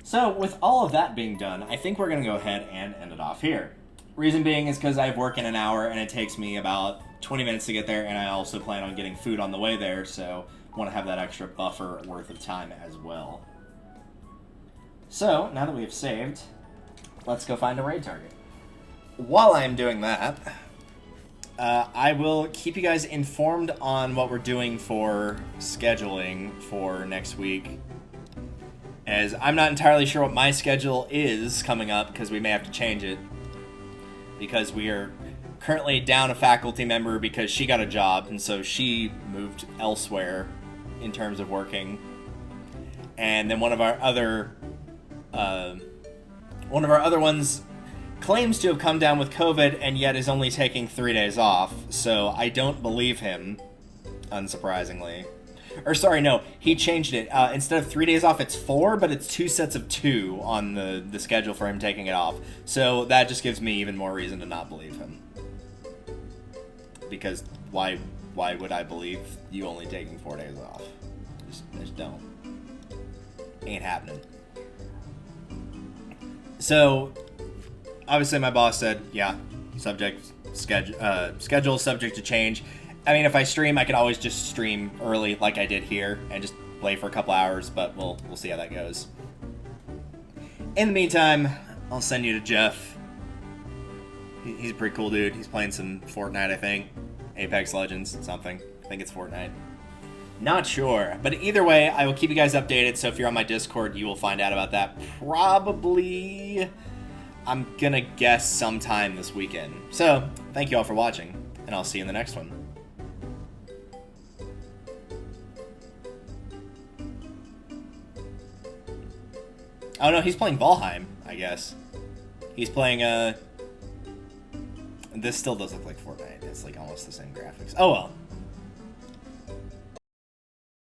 So, with all of that being done, I think we're going to go ahead and end it off here. Reason being is because I have work in an hour, and it takes me about 20 minutes to get there, and I also plan on getting food on the way there, so I want to have that extra buffer worth of time as well. So, now that we have saved, let's go find a raid target. While I'm doing that, I will keep you guys informed on what we're doing for scheduling for next week, as I'm not entirely sure what my schedule is coming up, because we may have to change it, because we are currently down a faculty member because she got a job, and so she moved elsewhere in terms of working. And then one of our other ones claims to have come down with COVID and yet is only taking 3 days off, so I don't believe him, unsurprisingly. Or sorry, no, he changed it. Instead of 3 days off, it's 4, but it's 2 sets of 2 on the schedule for him taking it off. So that just gives me even more reason to not believe him. Because why would I believe you only taking 4 days off? Just don't. Ain't happening. So, obviously my boss said, yeah, schedule subject to change. I mean, if I stream, I could always just stream early like I did here and just play for a couple hours, but we'll see how that goes. In the meantime, I'll send you to Jeff. He's a pretty cool dude. He's playing some Fortnite, I think. Apex Legends, something. I think it's Fortnite. Not sure. But either way, I will keep you guys updated, so if you're on my Discord, you will find out about that probably, I'm gonna guess, sometime this weekend. So, thank you all for watching, and I'll see you in the next one. Oh no, he's playing Valheim, I guess. He's playing, this still does look like Fortnite. It's like almost the same graphics. Oh well.